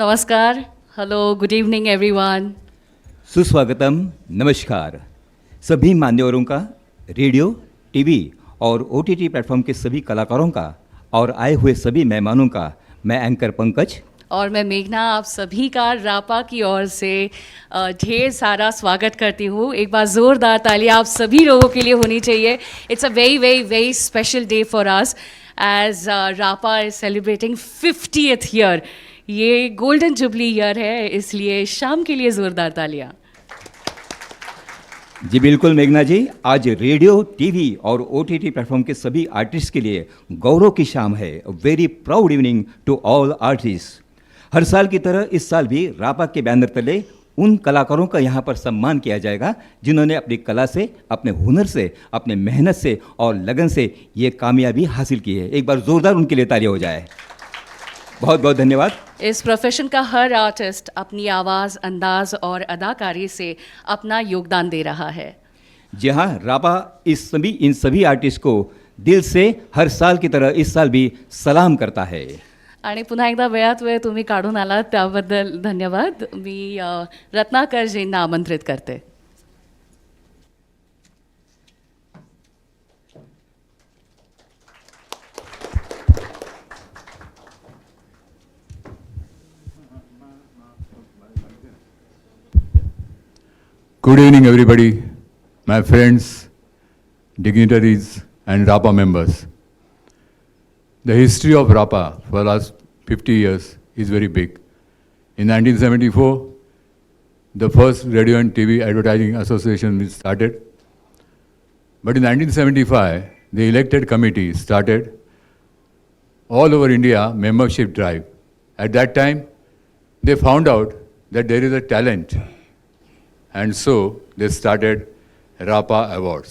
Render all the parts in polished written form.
नमस्कार, hello, good evening everyone. सुस्वागतम, नमस्कार। सभी मान्यवरों का, रेडियो, टीवी और ओटीटी प्लेटफॉर्म के सभी कलाकारों का और आए हुए सभी मेहमानों का मैं एंकर पंकज और मैं मेघना आप सभी का रापा की ओर से ढेर सारा स्वागत करती हूँ। एक बार ज़ोरदार तालियां आप सभी लोगों के लिए होनी चाहिए। It's a very very very special day for us as RAPA is celebrating 50th year. ये गोल्डन जुबली ईयर है, इसलिए शाम के लिए ज़ोरदार तालियां। जी बिल्कुल मेघना जी, आज रेडियो, टीवी और ओटीटी प्लेटफॉर्म के सभी आर्टिस्ट के लिए गौरव की शाम है। Very proud evening to all artist. हर साल की तरह इस साल भी रापा के बैनर तले उन कलाकारों का यहाँ पर सम्मान किया जाएगा जिन्होंने अपनी कला से, अपने हुनर से, अपने मेहनत से और लगन से ये कामयाबी हासिल की है। एक बार ज़ोरदार उनके लिए तालियां हो जाए। बहुत बहुत धन्यवाद। इस प्रोफेशन का हर आर्टिस्ट अपनी आवाज़, अंदाज और अदाकारी से अपना योगदान दे रहा है। जी हाँ, रापा इन सभी आर्टिस्ट को दिल से हर साल की तरह इस साल भी सलाम करता है। आणि पुन्हा एकदा वेळात वेळ तुम्ही काढून आलात त्याबद्दल धन्यवाद। मी रत्नाकरजींना आमंत्रित करते। Good evening, everybody, my friends, dignitaries, and RAPA members. The history of RAPA for the last 50 years is very big. In 1974, the first Radio and TV Advertising Association was started. But in 1975, the elected committee started all over India membership drive. At that time, they found out that there is a talent. And so they started RAPA Awards.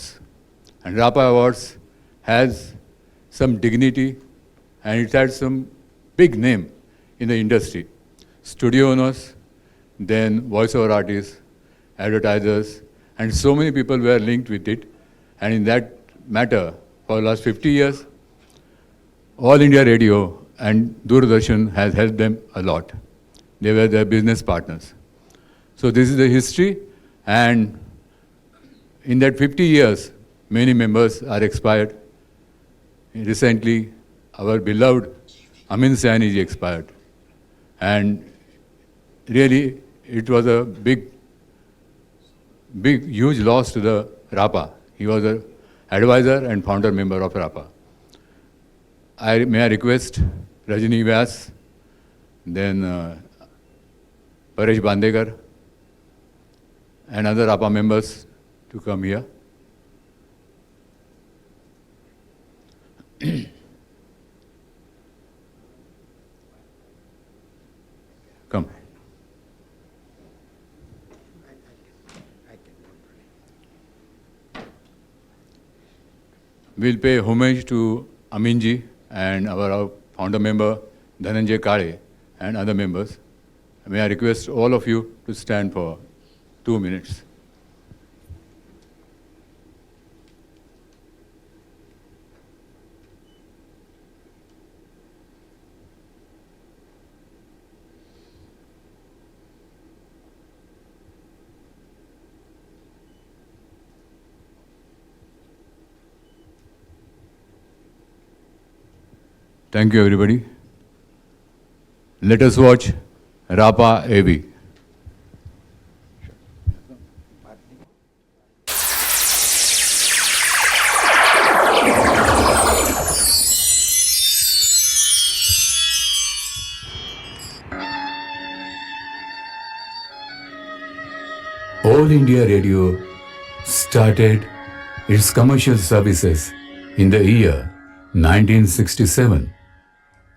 And RAPA Awards has some dignity and it has some big name in the industry. Studio owners, then voiceover artists, advertisers, and so many people were linked with it. And in that matter, for the last 50 years, All India Radio and Doordarshan has helped them a lot. They were their business partners. So this is the history. And in that 50 years, many members are expired. Recently, our beloved Amin Saini ji expired. And really, it was a big, huge loss to the RAPA. He was an advisor and founder member of RAPA. May I request Rajini Vyas, then Paresh Bandekar, and other RAPA members to come here. Come. We'll pay homage to Aminji and our founder member Dhananjay Kale and other members. May I request all of you to stand for 2 minutes. Thank you, everybody. Let us watch RAPA AV. All India Radio started its commercial services in the year 1967.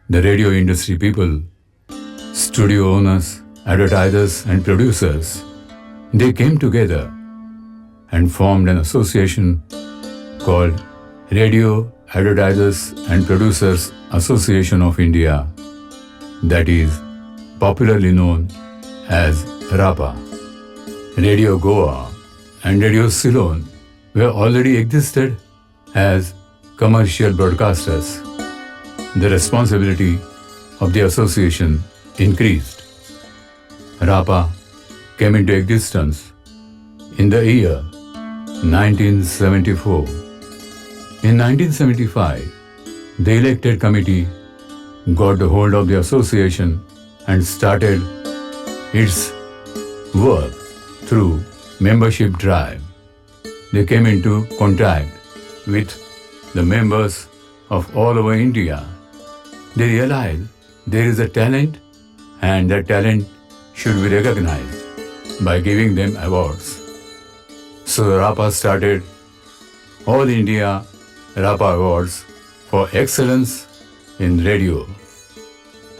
The radio industry people, studio owners, advertisers and producers, they came together and formed an association called Radio Advertisers and Producers Association of India. that is popularly known as RAPA. Radio Goa and Radio Ceylon were already existed as commercial broadcasters. The responsibility of the association increased. RAPA came into existence in the year 1974. In 1975, the elected committee got the hold of the association and started its work through membership drive. They came into contact with the members of all over India. They realized there is a talent and that talent should be recognized by giving them awards. So RAPA started All India RAPA Awards for excellence in radio.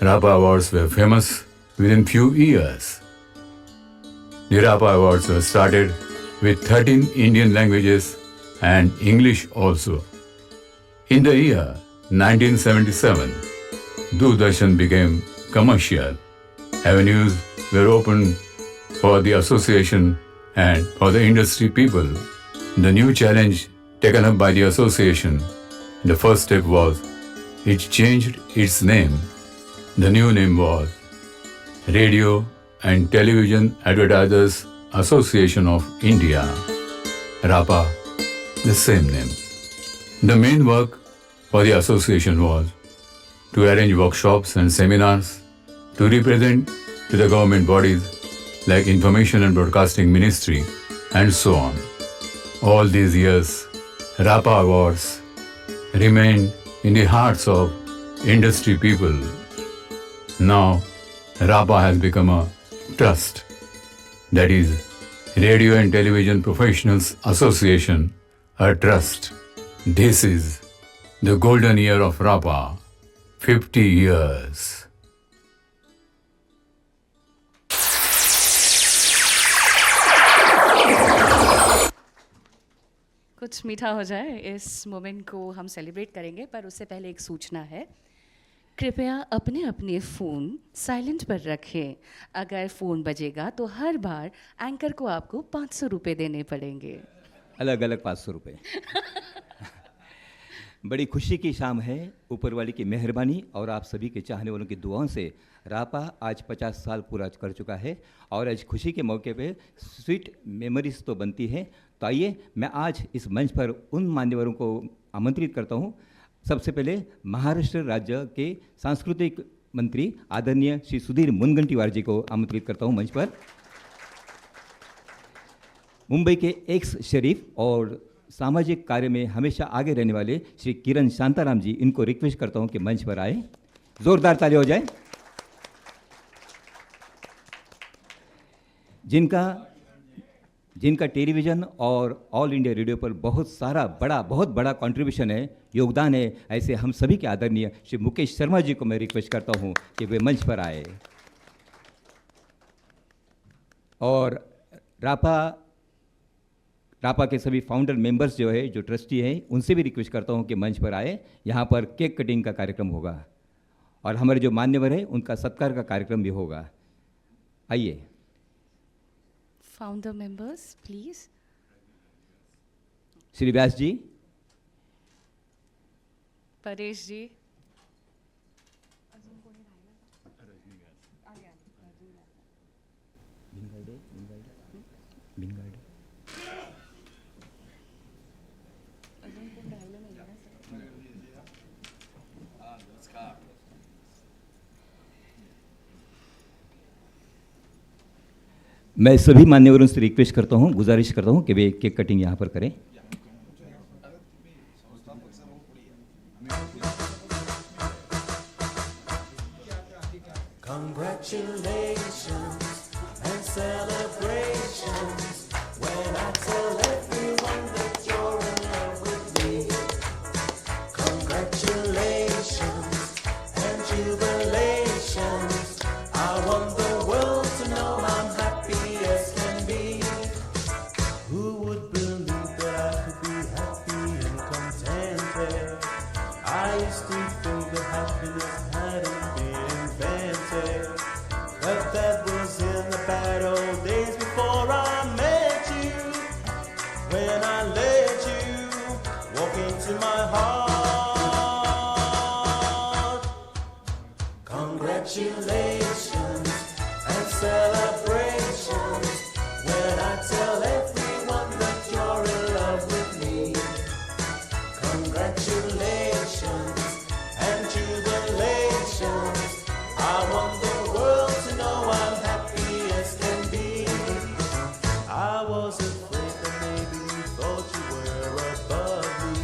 RAPA Awards were famous within few years. The RAPA Awards were started with 13 Indian languages and English also. In the year 1977, Doordarshan became commercial. Avenues were opened for the association and for the industry people. The new challenge taken up by the association, the first step was it changed its name. The new name was Radio and Television Advertisers Association of India, RAPA, the same name. The main work for the association was to arrange workshops and seminars, to represent to the government bodies like Information and Broadcasting Ministry and so on. All these years, RAPA Awards remained in the hearts of industry people. Now, RAPA has become a trust, that is, Radio and Television Professionals Association, a trust. This is the golden year of RAPA, 50 years. कुछ मीठा हो जाए, इस moment को हम celebrate करेंगे, पर उससे पहले एक सूचना है। कृपया अपने अपने फ़ोन साइलेंट पर रखें। अगर फ़ोन बजेगा तो हर बार एंकर को आपको 500 रुपये देने पड़ेंगे। अलग अलग 500 रुपये। बड़ी खुशी की शाम है। ऊपर वाली की मेहरबानी और आप सभी के चाहने वालों की दुआओं से रापा आज 50 साल पूरा कर चुका है और आज खुशी के मौके पे स्वीट मेमोरीज तो बनती है। तो आइए मैं आज इस मंच पर उन मान्यवरों को आमंत्रित करता हूँ। सबसे पहले महाराष्ट्र राज्य के सांस्कृतिक मंत्री आदरणीय श्री सुधीर मुनगंटीवार जी को आमंत्रित करता हूँ मंच पर। मुंबई के एक्स शरीफ और सामाजिक कार्य में हमेशा आगे रहने वाले श्री किरण शांताराम जी, इनको रिक्वेस्ट करता हूं कि मंच पर आए। जोरदार ताली हो जाए। जिनका टेलीविज़न और ऑल इंडिया रेडियो पर बहुत बड़ा कंट्रीब्यूशन है, योगदान है, ऐसे हम सभी के आदरणीय श्री मुकेश शर्मा जी को मैं रिक्वेस्ट करता हूं कि वे मंच पर आए। और रापा के सभी फाउंडर मेंबर्स जो है, जो ट्रस्टी हैं, उनसे भी रिक्वेस्ट करता हूं कि मंच पर आए। यहाँ पर केक कटिंग का कार्यक्रम होगा और हमारे जो मान्यवर हैं उनका सत्कार का कार्यक्रम भी होगा। आइए founder members please. Shri Vyas जी, परेश जी, मैं सभी मान्यवरों से रिक्वेस्ट करता हूं, गुजारिश करता हूं कि वे केक कटिंग यहाँ पर करें। Congratulations and celebrations when I tell everyone that you're in love with me. Congratulations and jubilations. I want the world to know I'm happy as can be. Who would believe that I could be happy and contented? I used to think that happiness hadn't been invented. say. But that was in the bad old days before I met you. When I let you walk into my heart. Congratulations and celebrations when I tell everyone that you're in love with me. Congratulations and jubilations. I want the world to know I'm happy as can be. I was afraid that maybe you thought you were above me,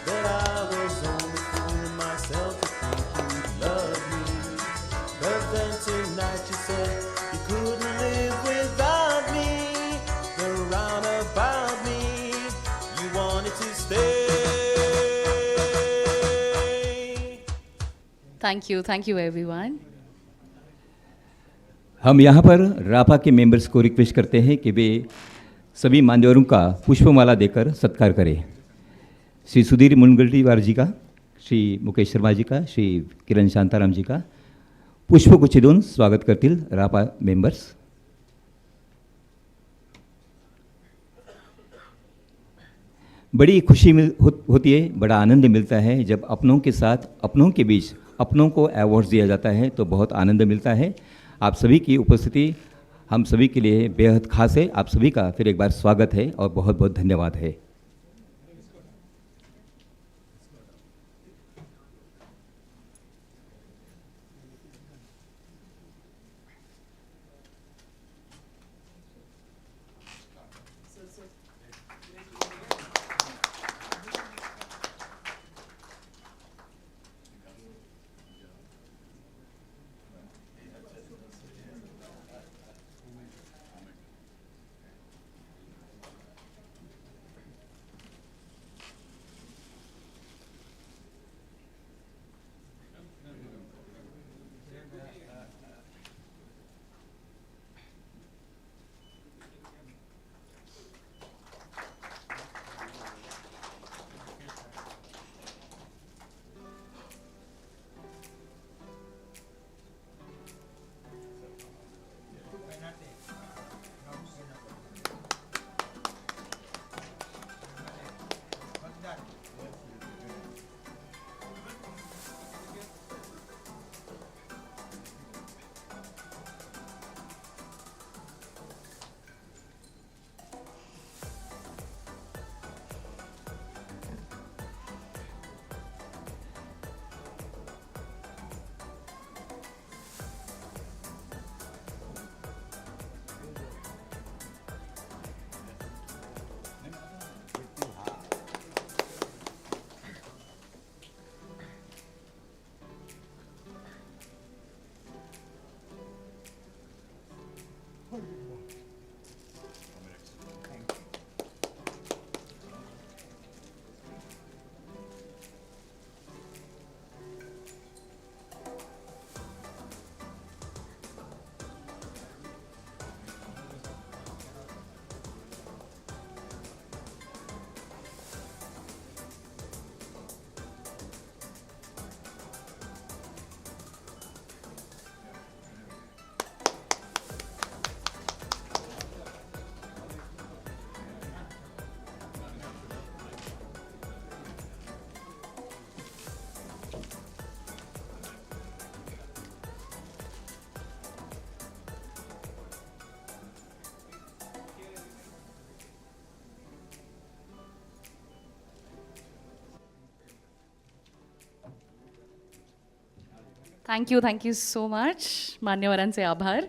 that I was only fooling myself to think you'd love me. But then tonight you said you couldn't live without me. The roundabout me, you wanted to stay. Thank you everyone. हम यहाँ पर रापा के members को request करते हैं कि वे सभी मान्यवरों का पुष्पमाला देकर सत्कार करें। श्री सुधीर मुनगंटीवार जी का, श्री मुकेश शर्मा जी का, श्री किरण शांताराम जी का पुष्पगुच्छ देऊन स्वागत करतील रापा मेंबर्स। बड़ी खुशी होती है, बड़ा आनंद मिलता है जब अपनों के साथ अपनों के बीच अपनों को अवार्ड्स दिया जाता है, तो बहुत आनंद मिलता है। आप सभी की उपस्थिति हम सभी के लिए बेहद खास है। आप सभी का फिर एक बार स्वागत है और बहुत बहुत धन्यवाद है। Thank you so much. मान्यवरांचे आभार।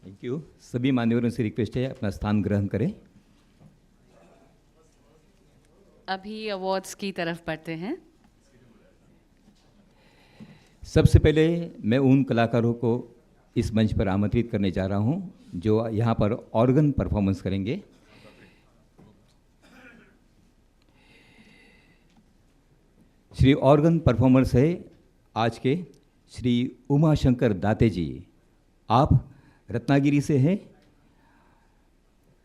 Thank you. सभी मान्यवरों से रिक्वेस्ट है अपना स्थान ग्रहण करें। अभी अवार्ड्स की तरफ बढ़ते हैं। सबसे पहले मैं उन कलाकारों को इस मंच पर आमंत्रित करने जा रहा हूं जो यहाँ पर ऑर्गन परफॉर्मेंस करेंगे। श्री ऑर्गन परफॉर्मर्स है आज के श्री उमाशंकर दाते जी। आप रत्नागिरी से हैं।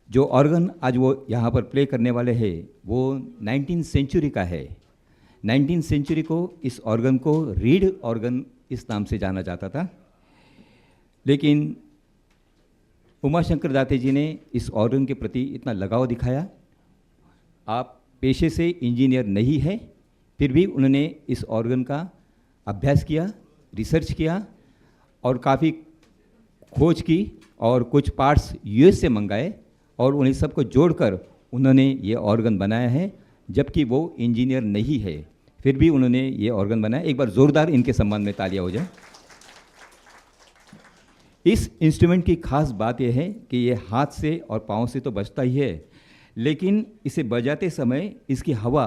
जो ऑर्गन आज वो यहाँ पर प्ले करने वाले हैं वो 19वीं सेंचुरी का है। 19वीं सेंचुरी को इस ऑर्गन को रीड ऑर्गन इस नाम से जाना जाता था, लेकिन उमाशंकर दाते जी ने इस ऑर्गन के प्रति इतना लगाव दिखाया। आप पेशे से इंजीनियर नहीं है, फिर भी उन्होंने इस ऑर्गन का अभ्यास किया, रिसर्च किया और काफ़ी खोज की और कुछ पार्ट्स यूएस से मंगाए और उन्हें सबको जोड़कर उन्होंने ये ऑर्गन बनाया है, जबकि वो इंजीनियर नहीं है, फिर भी उन्होंने ये ऑर्गन बनाया। एक बार ज़ोरदार इनके सम्मान में तालियां हो जाए। इस इंस्ट्रूमेंट की खास बात यह है कि ये हाथ से और पाँव से तो बजता ही है, लेकिन इसे बजाते समय इसकी हवा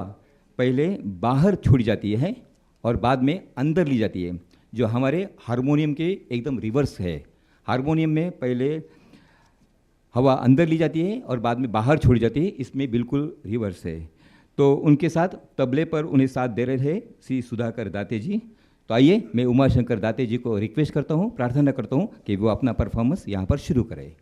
पहले बाहर छोड़ी जाती है और बाद में अंदर ली जाती है, जो हमारे हारमोनियम के एकदम रिवर्स है। हारमोनियम में पहले हवा अंदर ली जाती है और बाद में बाहर छोड़ी जाती है, इसमें बिल्कुल रिवर्स है। तो उनके साथ तबले पर उन्हें साथ दे रहे थे श्री सुधाकर दाते जी। तो आइए मैं उमाशंकर दाते जी को रिक्वेस्ट करता हूँ, प्रार्थना करता हूँ कि वो अपना परफॉर्मेंस यहाँ पर शुरू करें।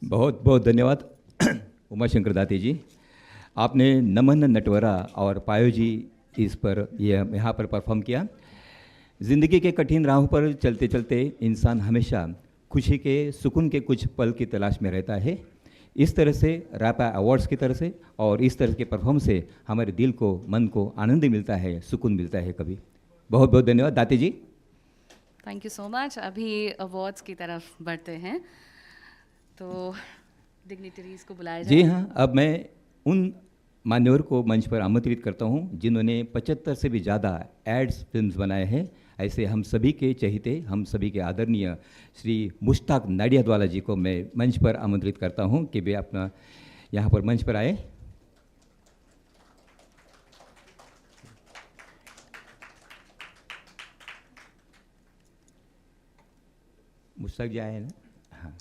बहुत बहुत धन्यवाद उमाशंकर दाती जी। आपने नमन नटवरा और पायो जी इस पर यहाँ पर परफॉर्म किया। ज़िंदगी के कठिन राहों पर चलते चलते इंसान हमेशा खुशी के सुकून के कुछ पल की तलाश में रहता है। इस तरह से रापा अवार्ड्स की तरह से और इस तरह के परफॉर्म से हमारे दिल को मन को आनंद मिलता है, सुकून मिलता है कभी। बहुत बहुत धन्यवाद Daati ji. Thank you so much. अभी अवार्ड्स की तरफ बढ़ते हैं, तो डिग्निटरीज को बुलाया जाए। जी हाँ, अब मैं उन मान्यवर को मंच पर आमंत्रित करता हूँ जिन्होंने 75 से भी ज़्यादा एड्स फिल्म्स बनाए हैं। ऐसे हम सभी के चहेते, हम सभी के आदरणीय श्री मुश्ताक नाडियादवाला जी को मैं मंच पर आमंत्रित करता हूँ कि वे अपना यहाँ पर मंच पर आए। मुश्ताक जी आए हैं ना? हाँ,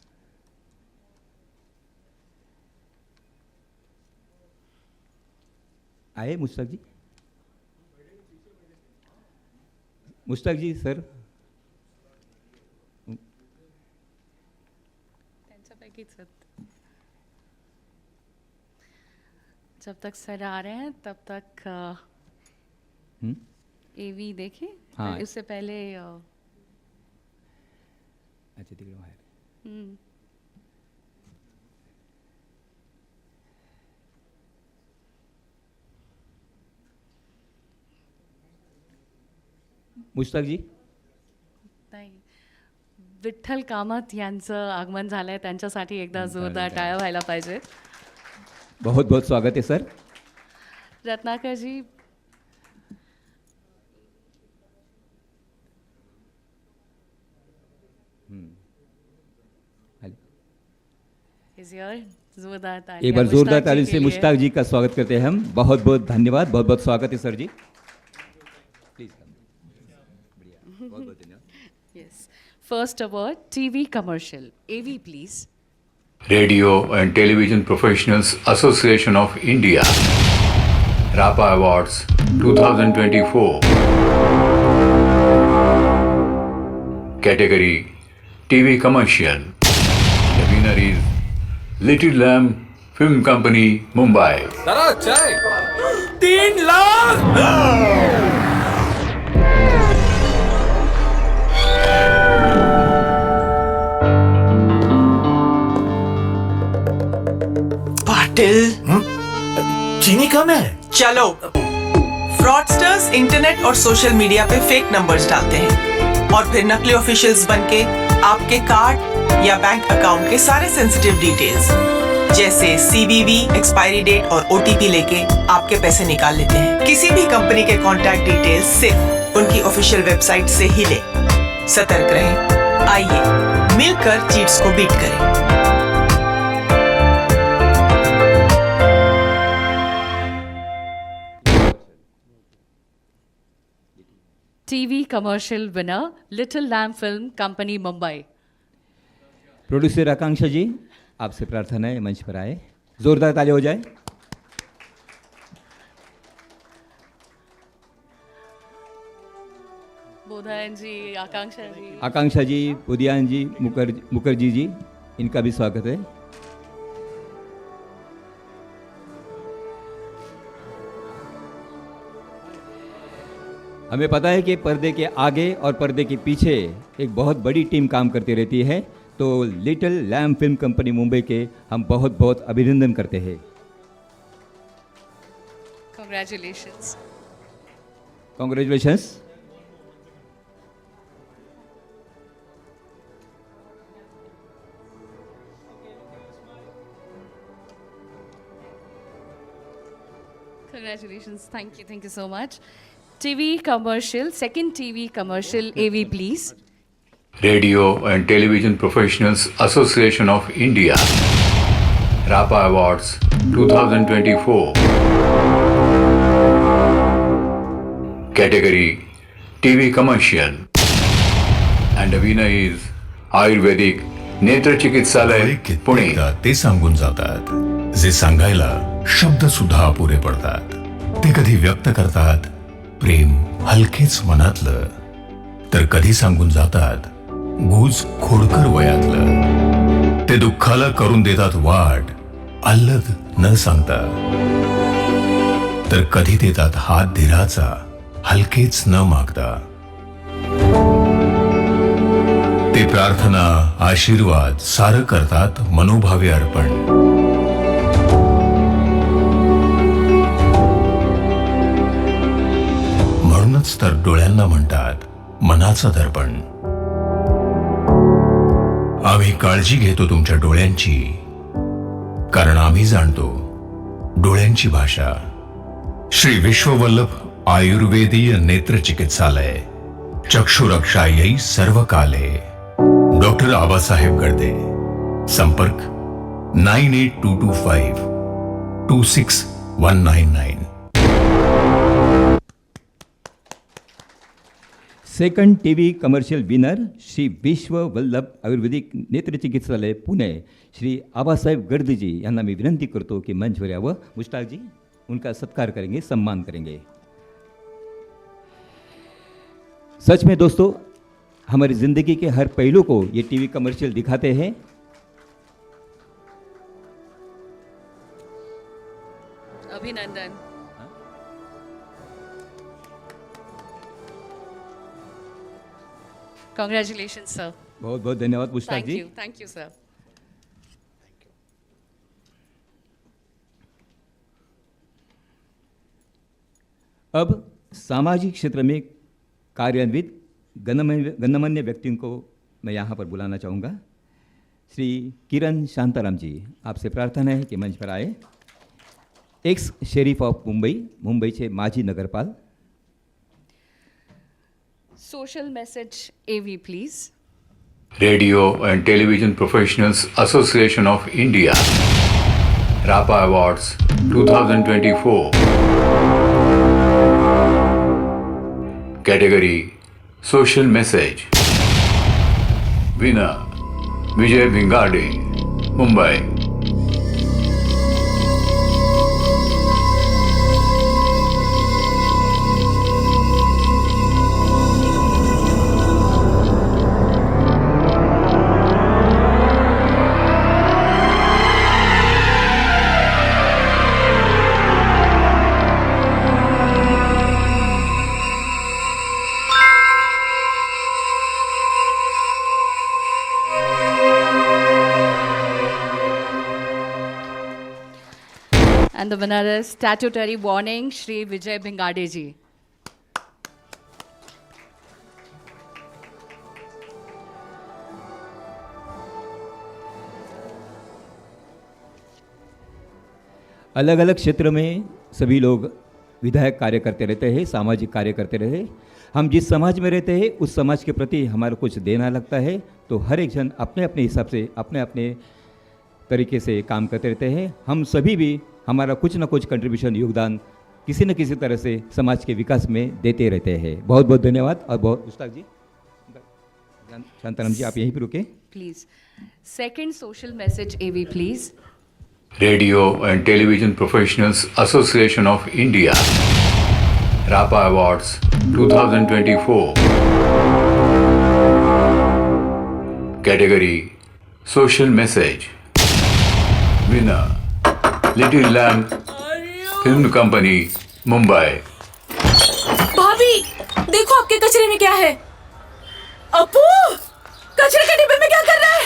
आए मुश्ताक जी? मुश्ताक जी सर, त्यांच्यापैकीच आहेत. जब तक सर आ रहे हैं तब तक एवी देखें। हाँ। उससे पहले अच्छा तिकडे बाहेर मुश्ताक जी, नाही, विठ्ठल कामत यांचं आगमन झालंय, त्यांच्यासाठी एकदा जोरदार टाळ्या व्हायला पाहिजे. बहुत बहुत स्वागत है sir. Ratnakar ji, hello. Is here. जोरदार ताली एक बार मुश्ताक जोरदार जी ताली के से लिए. मुश्ताक जी का स्वागत करते हैं हम। बहुत बहुत धन्यवाद, बहुत बहुत स्वागत है सर जी। प्लीज बढ़िया, बहुत बहुत धन्यवाद। Yes. First award, TV commercial. AV, please. Radio and Television Professionals Association of India, RAPA Awards 2024. Category TV Commercial. The winner is Little Lamb Film Company, Mumbai. 3 lakh. Patil, चीनी कम है। चलो। फ्रॉडस्टर्स इंटरनेट और social media पे fake numbers डालते हैं और फिर नकली ऑफिशियल्स बनके आपके कार्ड या बैंक अकाउंट के सारे सेंसिटिव डिटेल्स जैसे CVV, एक्सपायरी डेट और OTP लेके आपके पैसे निकाल लेते हैं। किसी भी कंपनी के कॉन्टैक्ट डिटेल्स सिर्फ उनकी ऑफिशियल वेबसाइट से ही ले। सतर्क रहें। आइए मिलकर चीट्स को बीट करें। TV commercial winner, Little Lamb Film Company, Mumbai. Producer Akanksha ji, आपसे प्रार्थना है मंच पर आए। जोरदार ताली हो जाए। बोधायन जी, आकांक्षा जी. आकांक्षा जी, बुधियान जी, मुखर्जी जी, इनका भी स्वागत है। हमें पता है कि पर्दे के आगे और पर्दे के पीछे एक बहुत बड़ी टीम काम करती रहती है, तो little lamb film company Mumbai के हम बहुत बहुत अभिनंदन करते हैं। Congratulations. Congratulations. Congratulations. Thank you so much. TV commercial, second TV commercial, AV, please. Radio and Television Professionals Association of India, RAPA Awards 2024. category TV commercial. And the winner is Ayurvedic नेत्र चिकित्सालय पुणे. कित्येकदा ते सांगून जातात जे सांगायला शब्द सुद्धा अपुरे पडतात. ते कधी व्यक्त करतात प्रेम हलकेच मनातलं, तर कधी सांगून जातात गुज खोडकर वयातलं. ते दुःखाला करून देतात वाट आल्लद न सांगता, तर कधी देतात हात धीराचा हलकेच न मागता. ते प्रार्थना आशीर्वाद सारं करतात मनोभावे अर्पण. म्हणूनच तर डोळ्यांना म्हणतात मनाचं दर्पण. आम्ही काळजी घेतो तुमच्या डोळ्यांची, कारण आम्ही जाणतो डोळ्यांची भाषा. श्री विश्ववल्लभ आयुर्वेदीय नेत्र चिकित्सालय, चक्षुरक्षायै सर्व काले. डॉक्टर आबासाहेब गर्दे. संपर्क 9822526199. Second TV commercial winner Shri विश्व वल्लभ आयुर्वेदिक नेत्र चिकित्सालय पुणे श्री आबासाहेब गर्द जी यांना मी विनंती करतो कि मंचवर यावं. मुश्ताक जी उनका सत्कार करेंगे, सम्मान करेंगे. सच में दोस्तों, हमारी ज़िंदगी के हर पहलू को ये टीवी कमर्शियल दिखाते हैं. अभिनंदन. Congratulations, sir. बहुत बहुत धन्यवाद मुश्ताक जी. Thank you, sir. अब सामाजिक क्षेत्र में कार्यान्वित गणमान्य व्यक्तियों को मैं यहाँ पर बुलाना चाहूँगा. श्री किरण शांताराम जी, आपसे प्रार्थना है कि मंच पर आए. एक्स शेरीफ ऑफ मुंबई से माजी नगरपाल. Social message AV, please. Radio and Television Professionals Association of India, RAPA Awards 2024. Category Social Message. Winner Vijay Bhingade, Mumbai. And the winner is statutory warning, Shri Vijay Bhingade ji. अलग अलग क्षेत्र में सभी लोग विधायक कार्य करते रहते हैं, सामाजिक कार्य करते रहे. हम जिस समाज में रहते हैं उस समाज के प्रति हमारा कुछ देना लगता है, तो हर एक जन अपने अपने हिसाब से अपने अपने तरीके से काम करते रहते हैं. हम सभी भी हमारा कुछ ना कुछ कंट्रीब्यूशन, योगदान किसी न किसी तरह से समाज के विकास में देते रहते हैं. बहुत बहुत धन्यवाद. और बहुत मुश्ताक जी, शांताराम जी, आप यहीं पर रुके. Please. Second social message AV, please. Radio and Television Professionals Association of India, RAPA Awards 2024. Category Social Message. Winner Little Lamb Film Company, Mumbai. भाभी, देखो आपके कचरे में क्या है. अपू, कचरे के डिब्बे में क्या कर रहा है?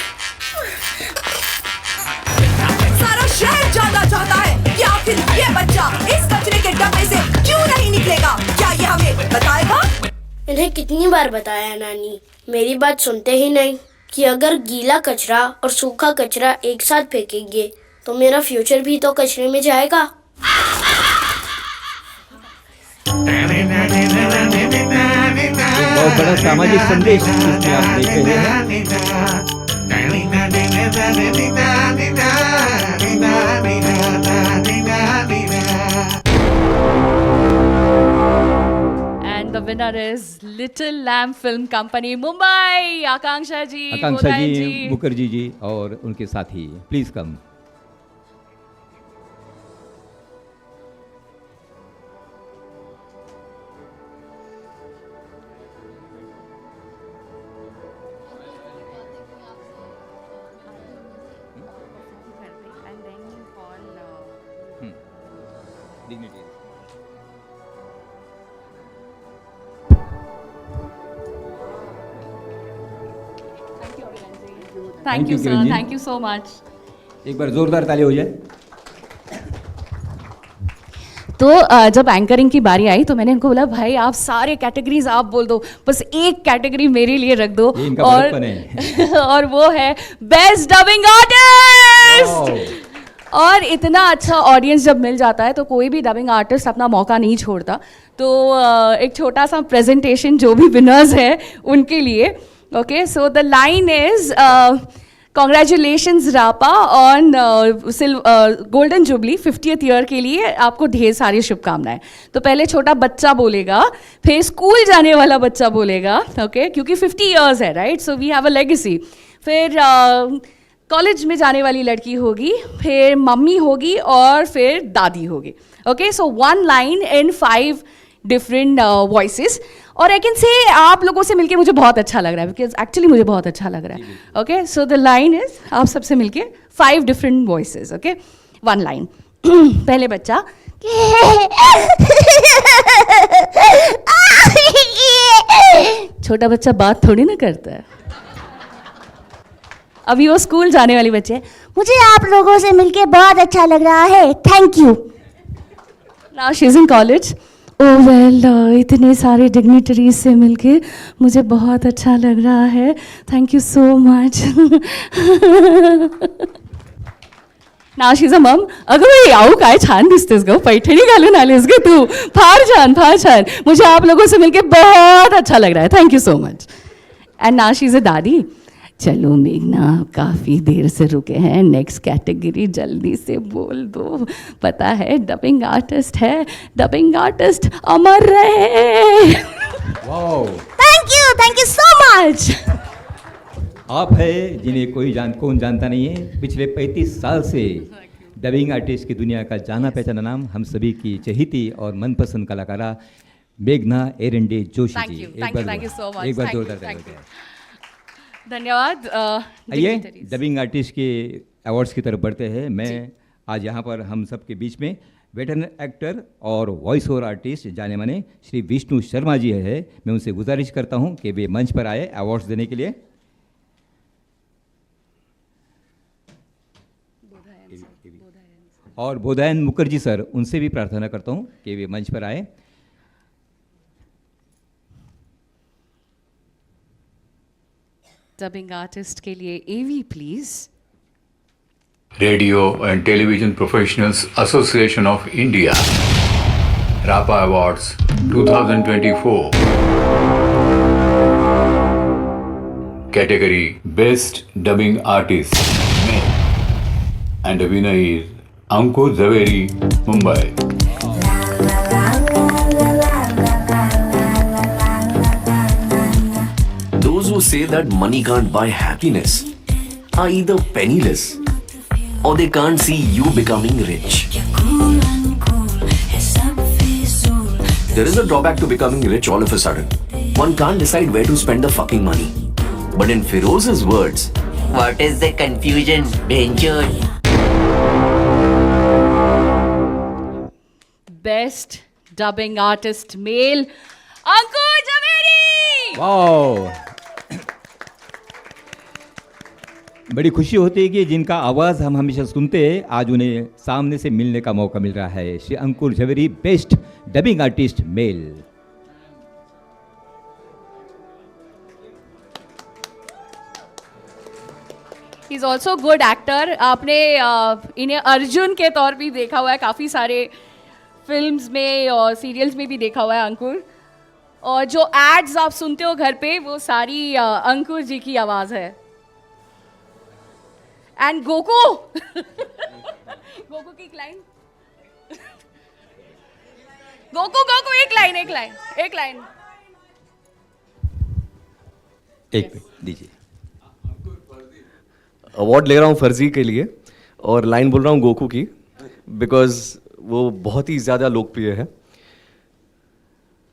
सारा शहर जानना चाहता है कि आखिर ये बच्चा इस कचरे के डब्बे से क्यों नहीं निकलेगा. क्या ये हमें बताएगा? इन्हें कितनी बार बताया नानी, मेरी बात सुनते ही नहीं. कि अगर गीला कचरा और सूखा कचरा एक साथ फेंकेंगे तो मेरा फ्यूचर भी तो कचरे में जाएगा. बहुत बड़ा सामाजिक संदेश इसमें आप देख रहे हैं. And winner is Little Lamb Film Company, Mumbai. Akanksha ji, Akanksha Bodhayan जी, मुखर्जी जी और उनके साथी, please come. Thank you, you, sir. Kiran ji. Thank you so much. एक बार जोरदार ताली हो जाए. तो जब एंकरिंग की बारी आई तो मैंने इनको बोला भाई आप सारे कैटेगरीज आप बोल दो, बस एक कैटेगरी मेरे लिए रख दो. ये इनका और बड़प्पन है. और वो है बेस्ट डबिंग आर्टिस्ट. और इतना अच्छा ऑडियंस जब मिल जाता है तो कोई भी डबिंग आर्टिस्ट अपना मौका नहीं छोड़ता. तो एक छोटा सा प्रेजेंटेशन जो भी विनर्स हैं उनके लिए. Okay, so the line is congratulations RAPA on golden jubilee 50th year के लिए आपको ढेर सारी शुभकामनाएं. तो पहले छोटा बच्चा बोलेगा, फिर स्कूल जाने वाला बच्चा बोलेगा. ओके, क्योंकि 50 ईयर्स है, right? So we have a legacy. फिर कॉलेज में जाने वाली लड़की होगी, फिर मम्मी होगी और फिर दादी होगी. Okay, so 1 line in 5 different voices. और आई कैन से आप लोगों से मिलके मुझे बहुत अच्छा लग रहा है, बिकॉज एक्चुअली मुझे बहुत अच्छा लग रहा है. Okay, so the line is आप सबसे मिलके 5 डिफरेंट वॉइसेस. Okay, 1 line. पहले बच्चा छोटा बच्चा बात थोड़ी ना करता है. अभी वो स्कूल जाने वाली बच्चे, मुझे आप लोगों से मिलके बहुत अच्छा लग रहा है, thank you. Now she is in college. Oh well, इतने सारे डिग्निटरीज से मिलके मुझे बहुत अच्छा लग रहा है, thank you so much. Now she is a मम. अगं बाई आऊ काय छान दिसतेस ग, पैठणी घालून आलीस ग तू, फार छान फार छान, मुझे आप लोगों से मिलके बहुत अच्छा लग रहा है, thank you so much. And now she is a दादी. चलो मेघना, काफ़ी देर से रुके हैं, नेक्स्ट कैटेगरी जल्दी से बोल दो. पता है डबिंग आर्टिस्ट है, डबिंग आर्टिस्ट अमर रहे. Wow, thank you so much. आप है जिन्हें कौन जानता नहीं है. पिछले 35 साल से डबिंग आर्टिस्ट की दुनिया का जाना पहचाना नाम, हम सभी की चहेती और मनपसंद कलाकारा मेघना Erande Joshi Thank ji. you, thank you so much. एक बार Thank you, जोरदार ताली thank हो जाए. धन्यवाद. आइए dignitaries. डबिंग आर्टिस्ट के अवार्ड्स की तरफ बढ़ते हैं. मैं आज यहाँ पर हम सब के बीच में वेटरन एक्टर और वॉइस ओवर आर्टिस्ट जाने माने श्री विष्णु शर्मा जी है. मैं उनसे गुजारिश करता हूँ कि वे मंच पर आए अवार्ड्स देने के लिए. और बोधायन मुखर्जी सर, उनसे भी प्रार्थना करता हूँ कि वे मंच पर आए. डबिंग आर्टिस्ट के लिए एवी please. Radio and Television Professionals Association of India, RAPA Awards 2024. Category Best Dubbing Artist, Male. And the winner is Ankur Zaveri, Mumbai. Those who say that money can't buy happiness are either penniless or they can't see you becoming rich. There is a drawback to becoming rich all of a sudden. One can't decide where to spend the fucking money. But in Firoz's words, What is the confusion, Benjur? Best dubbing artist male Ankur Javeri. Wow, बड़ी खुशी होती है कि जिनका आवाज़ हम हमेशा सुनते हैं, आज उन्हें सामने से मिलने का मौका मिल रहा है. Shri Ankur Jhaveri, best dubbing artist male. He is also good actor. आपने इन्हें अर्जुन के तौर पे देखा हुआ है, काफ़ी सारे फिल्म्स में और सीरियल्स में भी देखा हुआ है अंकुर. और जो एड्स आप सुनते हो घर पे, वो सारी अंकुर जी की आवाज़ है. एंड गोकू गोकू की एक लाइन. गोकू गोकू एक लाइन. एक मिनट दीजिए। अवार्ड ले रहा हूँ फर्जी के लिए और लाइन बोल रहा हूँ गोकू की, बिकॉज वो बहुत ही ज़्यादा लोकप्रिय है।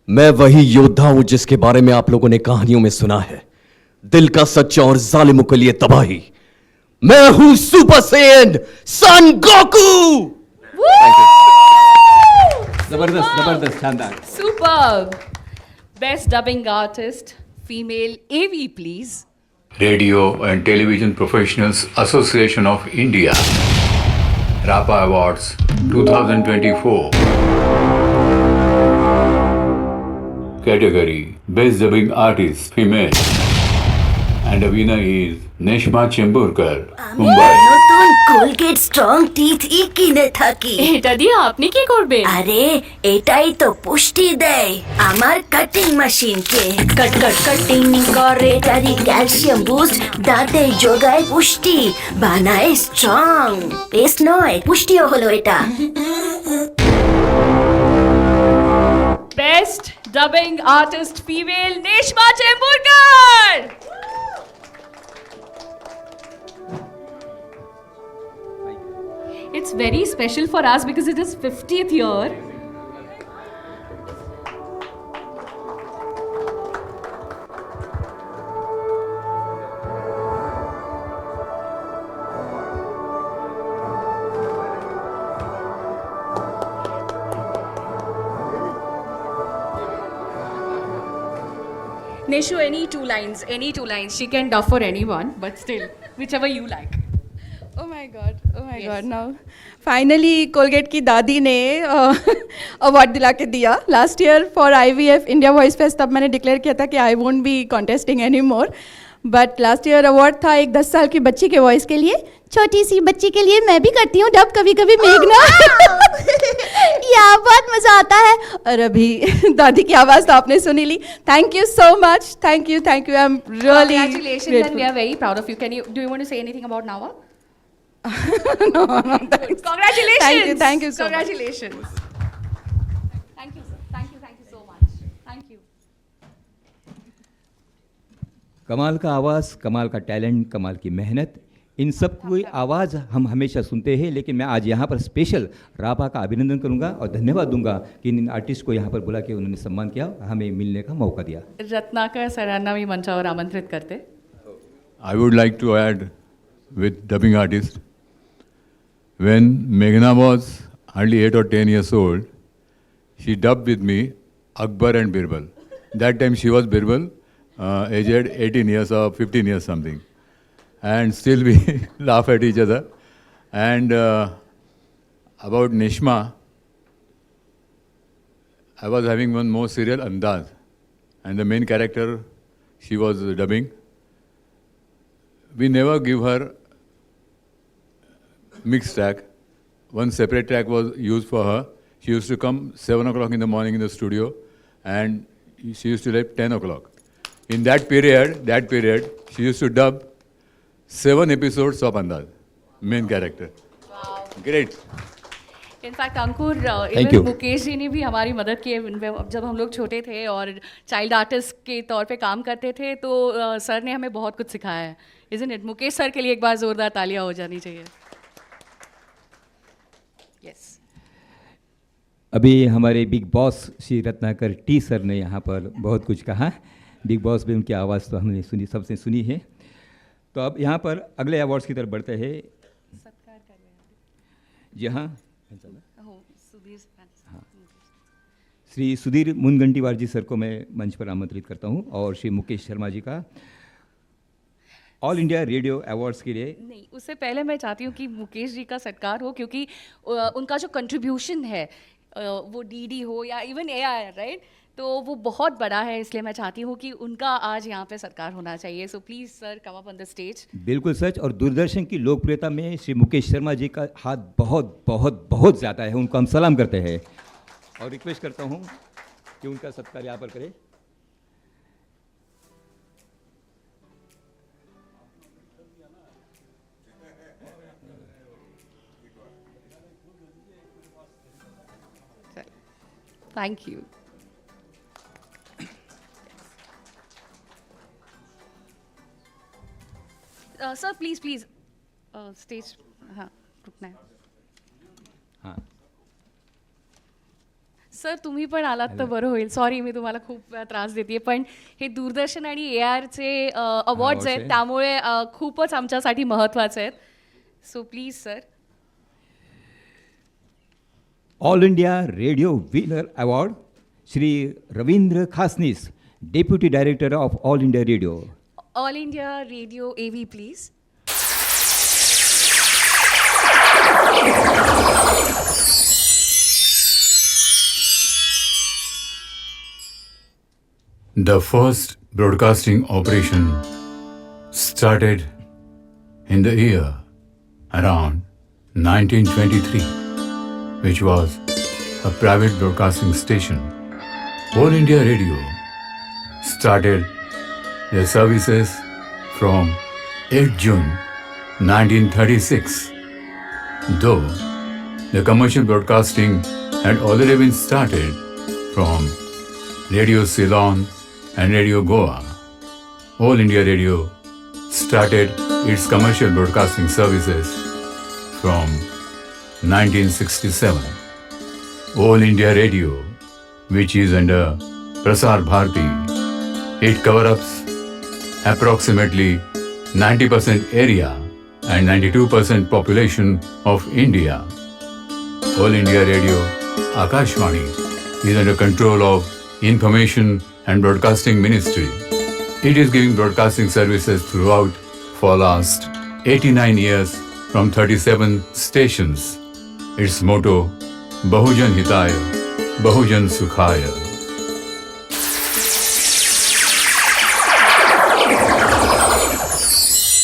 मैं वही योद्धा हूं जिसके बारे में आप लोगों ने कहानियों में सुना है, दिल का सच्चा और जालिमों के लिए तबाही। मैं हूं सुपर सैयन सन गोकू। जबरदस्त जबरदस्त शानदार। Superb. Best dubbing artist, female AV, please. Radio and Television Professionals Association of India, RAPA Awards 2024. Category Best Dubbing Artist Female, and the winner is Neshma Chemburkar, Mumbai. নতুন Colgate strong teeth ই কিনে থাকি। এটা দিয়ে আপনি কি করবেন? আরে এটাই তো পুষ্টি দেয় আমার কাটিং মেশিনকে। কট কট কাটিং করে তারি ক্যালসিয়াম বুস্ট, দাঁতে যোগায় পুষ্টি, বানায় স্ট্রং। টেস্ট নয় পুষ্টিও হলো এটা। Best dubbing artist, female, Neshma Chemburkar. It's very special for us because it is 50th year. Neshu, any two lines, any two lines. She can dub for anyone, but still, whichever you like. Oh my God, now finally Colgate की दादी ने award दिला के दिया। Last year for IVF India voice fest, तब मैंने declare किया था कि I won't be contesting any more, but last year award था एक 10 साल की बच्ची के वॉइस के लिए, छोटी सी बच्ची के लिए। मैं भी करती हूँ डब कभी कभी मेघना। या बहुत मज़ा आता है। और अभी दादी की आवाज़ तो आपने सुनी ली। Thank you so much, thank you, I am really Congratulations, and we are very proud of you. Do you want to say anything about Nawa? no, thanks. Congratulations. Thank you so much. Congratulations. Thank you, sir. Thank you so much. Thank you. कमाल का आवाज़, कमाल का talent, कमाल की मेहनत, इन सब की आवाज़ हम हमेशा सुनते हैं, लेकिन मैं आज यहाँ पर स्पेशल रापा का अभिनंदन करूँगा और धन्यवाद दूंगा कि इन आर्टिस्ट को यहाँ पर बुला के उन्होंने सम्मान किया, हमें मिलने का मौका दिया। रत्नाकर सरांना भी मंचावर आमंत्रित करते। I would like to add with dubbing artist, when Meghna was hardly 8 or 10 years old, she dubbed with me Akbar and Birbal. That time she was Birbal, aged 18 years or 15 years something. And still we laugh at each other. And about Neshma, I was having one more serial, Andaz. And the main character she was dubbing. We never give her mixed track. One separate track was used for her. She used to come 7 o'clock in the morning in the studio and she used to leave 10 o'clock. In that period, she used to dub 7 episodes of Andaz, main character. Wow. Great. In fact Ankur, Thank even you. Mukesh ji ने भी हमारी मदद की है। जब हम लोग छोटे थे और चाइल्ड आर्टिस्ट के तौर पे काम करते थे, तो सर ने हमें बहुत कुछ सिखाया है। Isn't it? मुकेश सर के लिए एक बार ज़ोरदार तालियां हो जानी चाहिए। यस। अभी हमारे big boss Shri Ratnakar T sir ने यहाँ पर बहुत कुछ कहा। बिग बॉस में उनकी आवाज़ तो हमने सुनी, सबसे सुनी है। तो अब यहाँ पर अगले अवार्ड्स की तरफ बढ़ते हैं। सत्कार कर रहे हैं। जी हाँ, हाँ। श्री सुधीर मुनगंटीवार जी सर को मैं मंच पर आमंत्रित करता हूँ, और श्री मुकेश शर्मा जी का ऑल इंडिया रेडियो अवार्ड्स के लिए। नहीं, उससे पहले मैं चाहती हूँ कि मुकेश जी का सत्कार हो, क्योंकि उनका जो कंट्रीब्यूशन है, वो डीडी हो या इवन AIR, राइट, तो वो बहुत बड़ा है। इसलिए मैं चाहती हूँ कि उनका आज यहाँ पे सत्कार होना चाहिए। So please sir, come up on the stage. बिल्कुल सच, और दूरदर्शन की लोकप्रियता में श्री मुकेश शर्मा जी का हाथ बहुत बहुत बहुत ज़्यादा है। उनको हम सलाम करते हैं और रिक्वेस्ट करता हूँ कि उनका सत्कार यहाँ पर करें। Thank you. Sir please please stage हां रुकना आहे. हां सर तुम्ही पण आलात तर बरं होईल. सॉरी मी तुम्हाला खूप वेळा त्रास देते, पण हे दूरदर्शन आणि ARचे अवॉर्ड्स आहेत, त्यामुळे खूपच आमच्यासाठी महत्त्वाचे आहेत. So please sir. All India radio winner award Shri Ravindra Khasnis, deputy director of all India radio. All India radio AV please. The first broadcasting operation started in the year around 1923, which was a private broadcasting station. All India Radio started their services from 8 June 1936, though the commercial broadcasting had already been started from Radio Ceylon and Radio Goa. All India Radio started its commercial broadcasting services from 1967. All India Radio, which is under Prasar Bharati, it covers approximately 90% area and 92% population of India. All India Radio Akashvani is under control of Information and Broadcasting Ministry. It is giving broadcasting services throughout for last 89 years from 37 stations. Its motto, Bahujan Hitaya, Bahujan Sukhaya.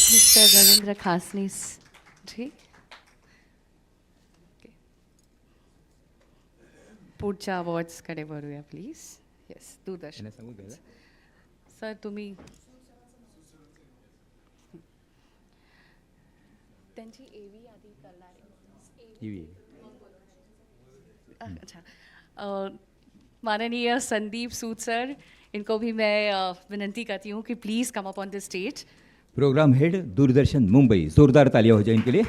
Mister Ravindra Khasnis ji. पुढच्या अवॉर्ड्सकडे वळूया please. Yes Doordarshan. Sir तुम्ही त्यांची AV आधी करणार आहे. अच्छा माननीय संदीप सूद सर, इनको भी मैं विनंती करती हूँ कि please come up on the stage. Programme head Doordarshan Mumbai, जोरदार तालियां हो जाए इनके लिए.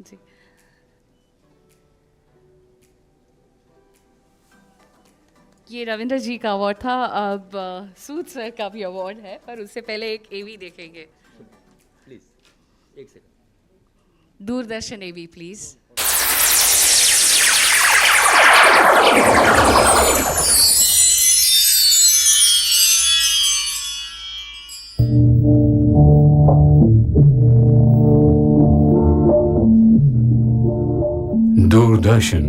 जी ये रविंद्र जी का अवार्ड था. अब सूद सर का भी अवार्ड है, पर उससे पहले एक AV देखेंगे. प्लीज एक second. Doordarshan AV please. Doordarshan,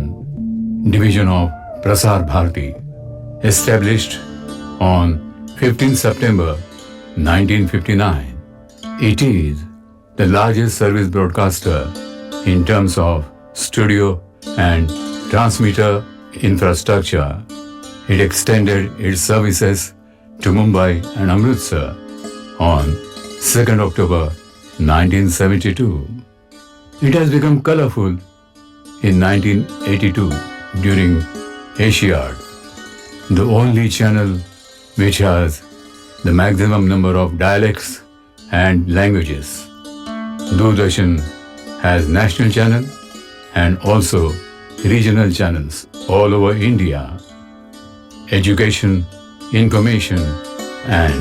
division of Prasar Bharati, established on 15 September 1959. It is the largest service broadcaster in terms of studio and transmitter infrastructure. It extended its services to Mumbai and Amritsar on 2nd October 1972. It has become colorful in 1982 during Asiad, the only channel which has the maximum number of dialects and languages. Doordarshan has national channel and also regional channels all over India. Education, information and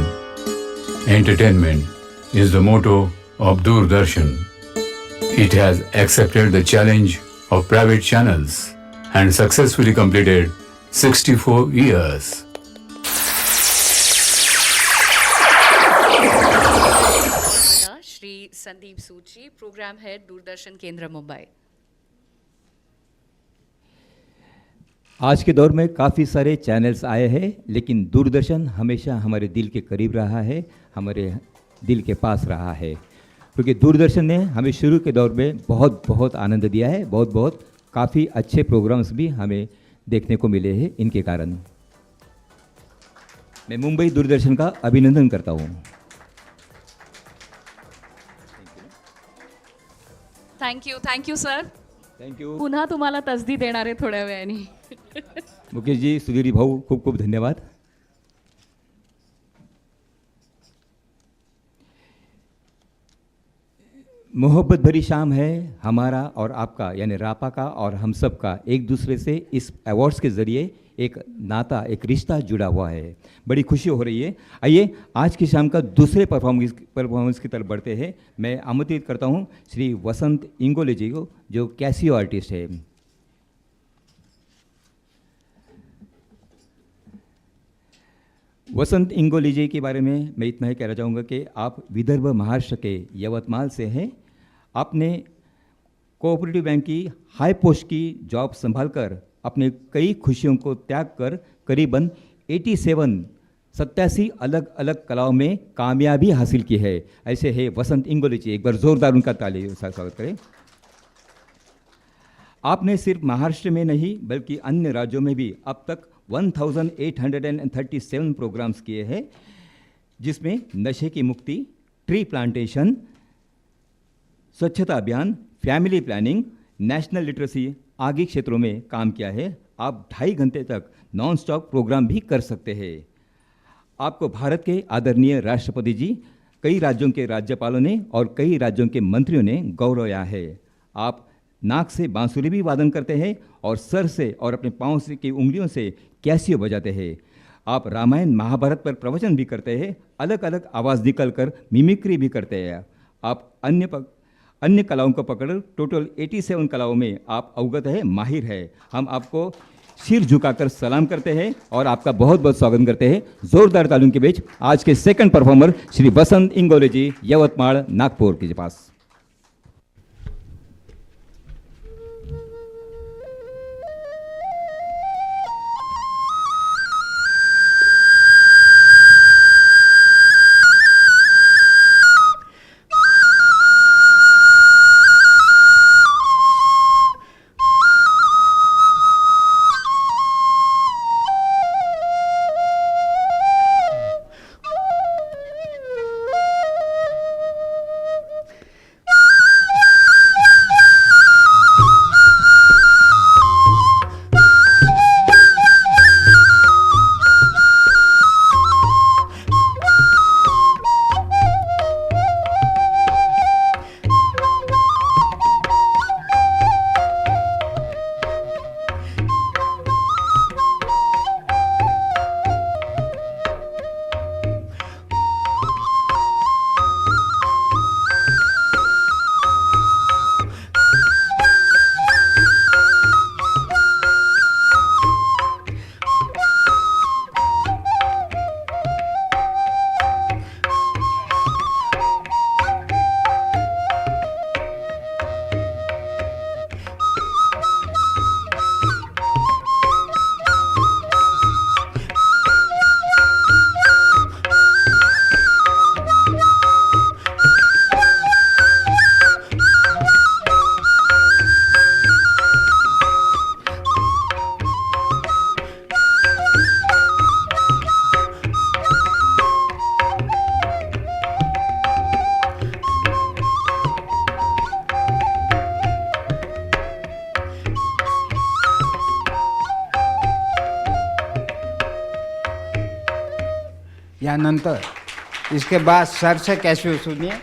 entertainment is the motto of Doordarshan. It has accepted the challenge of private channels and successfully completed 64 years. Shri Sandeep Sood ji, programme head Doordarshan Kendra Mumbai. आज के दौर में काफ़ी सारे channels आए हैं, लेकिन दूरदर्शन हमेशा हमारे दिल के करीब रहा है, हमारे दिल के पास रहा है, क्योंकि दूरदर्शन ने हमें शुरू के दौर में बहुत बहुत आनंद दिया है. बहुत बहुत काफ़ी अच्छे प्रोग्राम्स भी हमें देखने को मिले हैं इनके कारण. मैं मुंबई दूरदर्शन का अभिनंदन करता हूँ. Thank you sir. थँक्यू. पुन्हा तुम्हाला तसदी देणार आहे थोड्या वेळाने. मुकेशजी, सुधीर भाऊ, खूप खूप धन्यवाद. मोहब्बत भरी शाम है हमारा और आपका, यानी रापा का और हम सब का एक दूसरे से इस अवार्ड्स के ज़रिए एक नाता, एक रिश्ता जुड़ा हुआ है. बड़ी खुशी हो रही है. आइए आज की शाम का दूसरे परफॉर्मेंस की तरफ बढ़ते हैं. मैं आमंत्रित करता हूं श्री वसंत इंगोले जी को, जो कैसियो आर्टिस्ट है. वसंत इंगोले जी के बारे में मैं इतना ही कहना चाहूँगा कि आप विदर्भ महाराष्ट्र के यवतमाल से हैं. आपने कोऑपरेटिव बैंक की हाई पोस्ट की जॉब संभालकर अपने कई खुशियों को त्याग कर करीबन 87 अलग अलग कलाओं में कामयाबी हासिल की है. ऐसे है वसंत इंगोले जी. एक बार जोरदार उनका ताली के साथ स्वागत करें. आपने सिर्फ महाराष्ट्र में नहीं बल्कि अन्य राज्यों में भी अब तक 1837 प्रोग्राम्स किए हैं, जिसमें नशे की मुक्ति, ट्री प्लांटेशन, स्वच्छता अभियान, फैमिली प्लानिंग, नेशनल लिटरेसी आदि क्षेत्रों में काम किया है. आप 2.5 घंटे तक नॉन स्टॉप प्रोग्राम भी कर सकते हैं. आपको भारत के आदरणीय राष्ट्रपति जी, कई राज्यों के राज्यपालों ने और कई राज्यों के मंत्रियों ने गौरवाया है. आप नाक से बांसुरी भी वादन करते हैं और सर से और अपने पाँव से की उंगलियों से कैसियो बजाते हैं. आप रामायण महाभारत पर प्रवचन भी करते हैं, अलग अलग आवाज़ निकल कर मिमिक्री भी करते हैं. आप अन्य कलाओं को पकड़ टोटल 87 कलाओं में आप अवगत है, माहिर है. हम आपको सिर झुकाकर सलाम करते हैं और आपका बहुत बहुत स्वागत करते हैं. जोरदार तालियों के बीच आज के सेकंड परफॉर्मर श्री वसंत इंगोले जी, यवतमाल नागपुर के पास. यानंतर इसके बाद सर से कैसे सुनिए.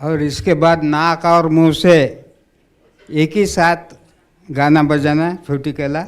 और इसके बाद नाक और मुंह से एक ही साथ गाना बजाना छोटी कला।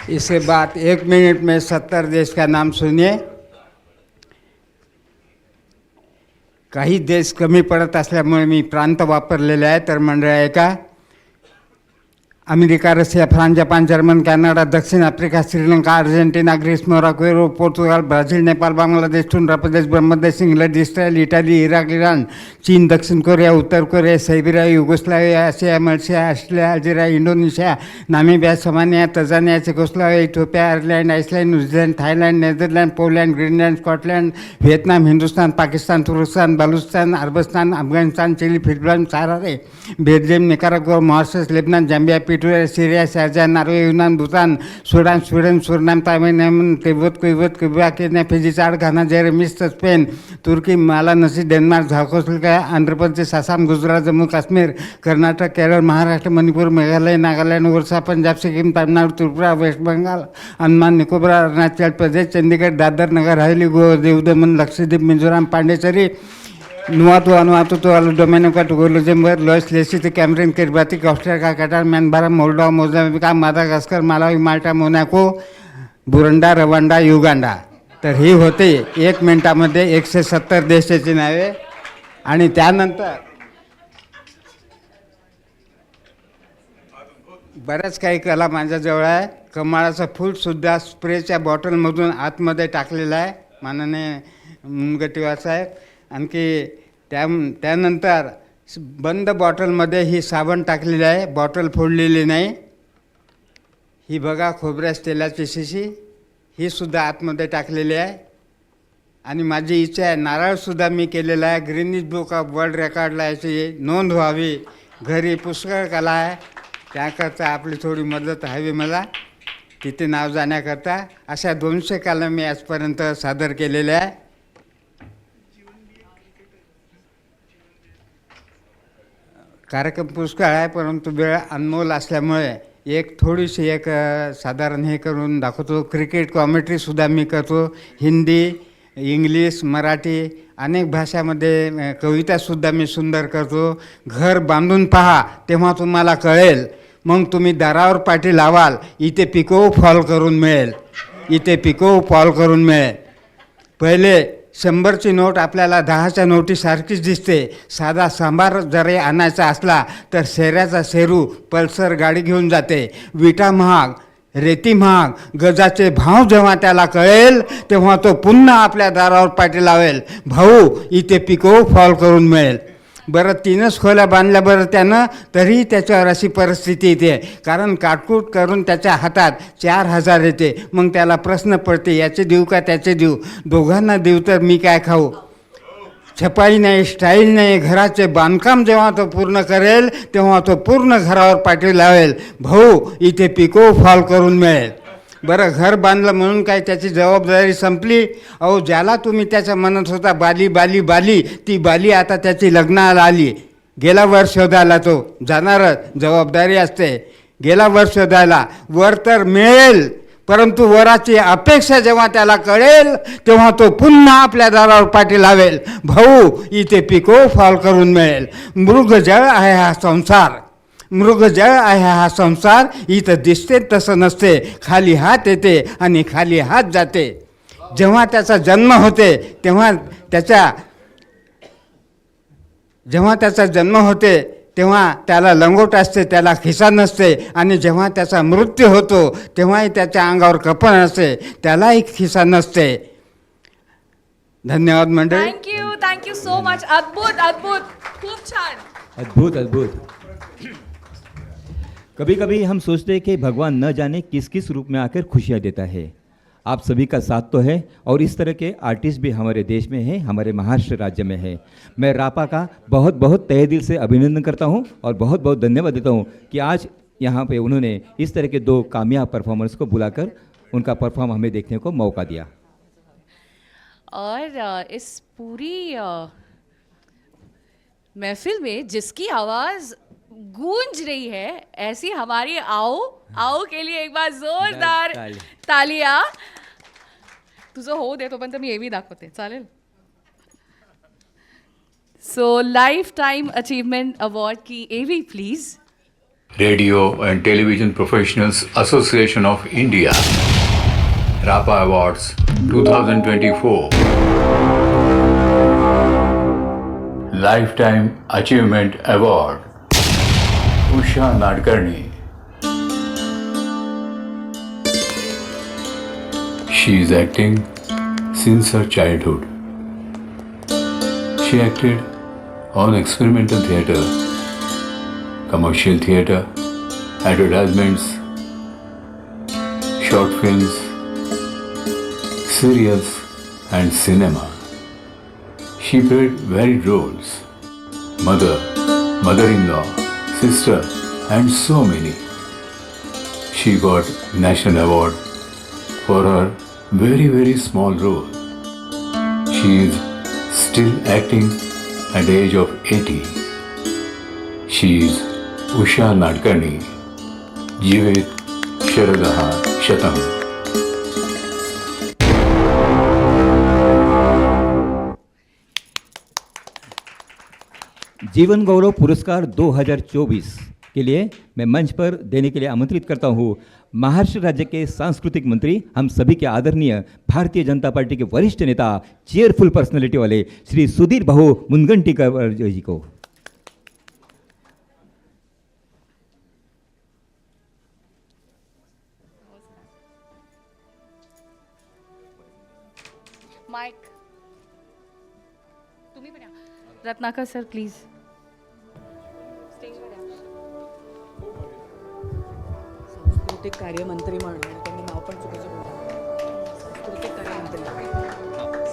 इसके बाद 1 मिनट में 70 देश का नाम सुनिए। काही देश कमी पडत असल्यामुळे मी प्रांत वापरलेले आहे, तर मंडळ आहे का? America, Russia, France, Japan, German, Canada, दक्षिण Africa, Sri Lanka, Argentina, Greece, Morocco, Europe, Portugal, Brazil, Nepal, Bangladesh, tundra प्रदेश, Brahmadesh, England, Israel, Italy, Iraq, Iran, चीन, दक्षिण कोरिया, उत्तर Korea, Siberia, Yugoslavia, Asia, Malaysia, Australia, Algeria, Indonesia, Namibia, Somalia, Tanzania, Czechoslovakia, Ethiopia, Ireland, Iceland, New Zealand, Thailand, Netherland, Poland, Greenland, Scotland, Vietnam, Hindustan, Pakistan, Turkestan, Balochistan, अरबस्तान, Afghanistan, Chile, Philippines, सारारे, Belgium, Nicaragua, Mauritius, Lebanon, Zambia, पिटुरा, Syria, Sharjah, Norway, यूनान, Bhutan, Sudan, Sweden, Surinam, Tamil Nadu, Tibet, Kuwait, Cuba, Kenya, Fiji, Chad, Ghana, जेरेमिस, Spain, तुर्की, मालानसी, Denmark, Czechoslovakia, Andhra Pradesh, Assam, Gujarat, Jammu Kashmir, Karnataka, Kerala, Maharashtra, Manipur, Meghalaya, Nagaland, Orissa, Punjab, Sikkim, Tamil Nadu, Tripura, west Bengal, Andaman, Nicobar, Arunachal Pradesh, Chandigarh, Dadra, Nagar Haveli, Goa, Diu Daman, Lakshadweep, Mizoram, Pondicherry, नुआतु, अनुआतु, Tuvalu, Dominica, Togo, Luxembourg, Laos, लेसिथ, Cameroon, Kiribati, Australia, Qatar, Myanmar, Moldova, Mozambique, Madagascar, Malawi, माल्टा, Monaco, बुरंडा, Rwanda, Uganda. तर ही होते 1 मिनिटामध्ये 170 देशाची नावे। आणि त्यानंतर बऱ्याच काही कला माझ्याजवळ आहे। कमाळाचं फूलसुद्धा स्प्रेच्या बॉटलमधून आतमध्ये टाकलेलं आहे माननीय मुनगंटीवार साहेब। आणखी त्यानंतर बंद बॉटलमध्ये ही साबण टाकलेली आहे, बॉटल फोडलेली नाही। ही बघा खोबऱ्याच्या तेलाची शिशी, ही सुद्धा आतमध्ये टाकलेली आहे। आणि माझी इच्छा आहे, नारळसुद्धा मी केलेला आहे। ग्रीनिज बुक ऑफ वर्ल्ड रेकॉर्डला याची नोंद व्हावी। घरी पुष्कळ कला आहे, त्याकरता आपली थोडी मदत हवी मला तिथे नाव जाण्याकरता। अशा 200 कला मी आजपर्यंत सादर केलेल्या आहे। कार्यक्रम पुष्कळ आहे, परंतु वेळ अनमोल असल्यामुळे थोडीशी साधारण हे करून दाखवतो। क्रिकेट कॉमेंट्रीसुद्धा मी करतो, हिंदी, इंग्लिश, मराठी अनेक भाषामध्ये कवितासुद्धा मी सुंदर करतो। घर बांधून पहा तेव्हा तुम्हाला कळेल, मग तुम्ही दारावर पाठी लावाल, इथे पिको फॉल करून मिळेल, इथे पिको फॉल करून मिळेल। पहिले 100ची नोट आपल्याला 10च्या नोटीसारखीच दिसते। साधा सांबार जरी आणायचा असला तर शेऱ्याचा शेरू पल्सर गाडी घेऊन जाते। विटा महाग, रेती महाग, गजाचे भाव जेव्हा त्याला कळेल तेव्हा तो पुन्हा आपल्या दारावर पाठी लावेल, भाऊ इथे पिको फॉल करून मिळेल। बरं 3च खोल्या बांधल्या बरं त्यानं, तरी त्याच्यावर अशी परिस्थिती येते, कारण काटकूट करून त्याच्या हातात 4000 येते। मग त्याला प्रश्न पडते, याचे देऊ का त्याचे देऊ, दोघांना देऊ तर मी काय खाऊ। छपाई नाही, स्टाईल नाही, घराचे बांधकाम जेव्हा तो पूर्ण करेल तेव्हा तो पूर्ण घरावर पाठी लावेल, भाऊ इथे पिको फॉल करून मिळेल। बरं घर बांधलं म्हणून काय त्याची जबाबदारी संपली? अहो ज्याला तुम्ही त्याच्या म्हणत होता बाली बाली बाली, ती बाली आता त्याची लग्नाला आली। गेला वर शोधायला तो जाणारच, जबाबदारी असते। गेला वर शोधायला, वर तर मिळेल, परंतु वराची अपेक्षा जेव्हा त्याला कळेल तेव्हा तो पुन्हा आपल्या दारावर पाठी लावेल, भाऊ इथे पिको फॉल करून मिळेल। मृगजळ आहे हा संसार, मृगजळ आहे हा संसार, इथं दिसते तसं नसते, खाली हात येते आणि खाली हात जाते। जेव्हा त्याचा जन्म होते तेव्हा त्याच्या जेव्हा त्याचा जन्म होते तेव्हा त्याला लंगोट असते, त्याला खिसा नसते, आणि जेव्हा त्याचा मृत्यू होतो तेव्हाही त्याच्या अंगावर कपन असते, त्यालाही खिसा नसते. धन्यवाद मंडळी. Thank you so much. अद्भुत अद्भुत, खूप छान. अद्भुत अद्भुत. कभी कभी हम सोचते हैं कि भगवान न जाने किस किस रूप में आकर खुशियाँ देता है. आप सभी का साथ तो है, और इस तरह के आर्टिस्ट भी हमारे देश में हैं, हमारे महाराष्ट्र राज्य में है. मैं रापा का बहुत बहुत तहे दिल से अभिनंदन करता हूं और बहुत बहुत धन्यवाद देता हूं कि आज यहाँ पे उन्होंने इस तरह के 2 कामयाब परफॉर्मर्स को बुलाकर उनका परफॉर्म हमें देखने को मौका दिया. और इस पूरी महफिल में जिसकी आवाज़ गूंज रही है, ऐसी हमारी आओ के लिए एक बार जोरदार तालियां. तुझं हो दे तोपर्यंत मी एवी दाखवते, चालेल. So lifetime achievement award की AV please. Radio and television professionals association of India RAPA awards 2024 lifetime achievement award Usha Nadkarni. She is acting since her childhood. She acted on experimental theatre, commercial theatre, advertisements, short films, serials and cinema. She played varied roles: mother, mother-in-law, sister and so many. She got national award for her very small role. She is still acting at the age of 80. She is Usha Nadkarni. Jivet Sharadaha Shatam. जीवन गौरव पुरस्कार 2024 के लिए मैं मंच पर देने के लिए आमंत्रित करता हूँ महाराष्ट्र राज्य के सांस्कृतिक मंत्री, हम सभी के आदरणीय भारतीय जनता पार्टी के वरिष्ठ नेता, चेयरफुल पर्सनैलिटी वाले श्री सुधीर भाऊ मुनगंटीकर जी को. माइक तुम्ही पण या. Ratnakar sir please. सांस्कृतिक कार्यमंत्री म्हणून त्यांनी नाव पण चुकीचं बोललं.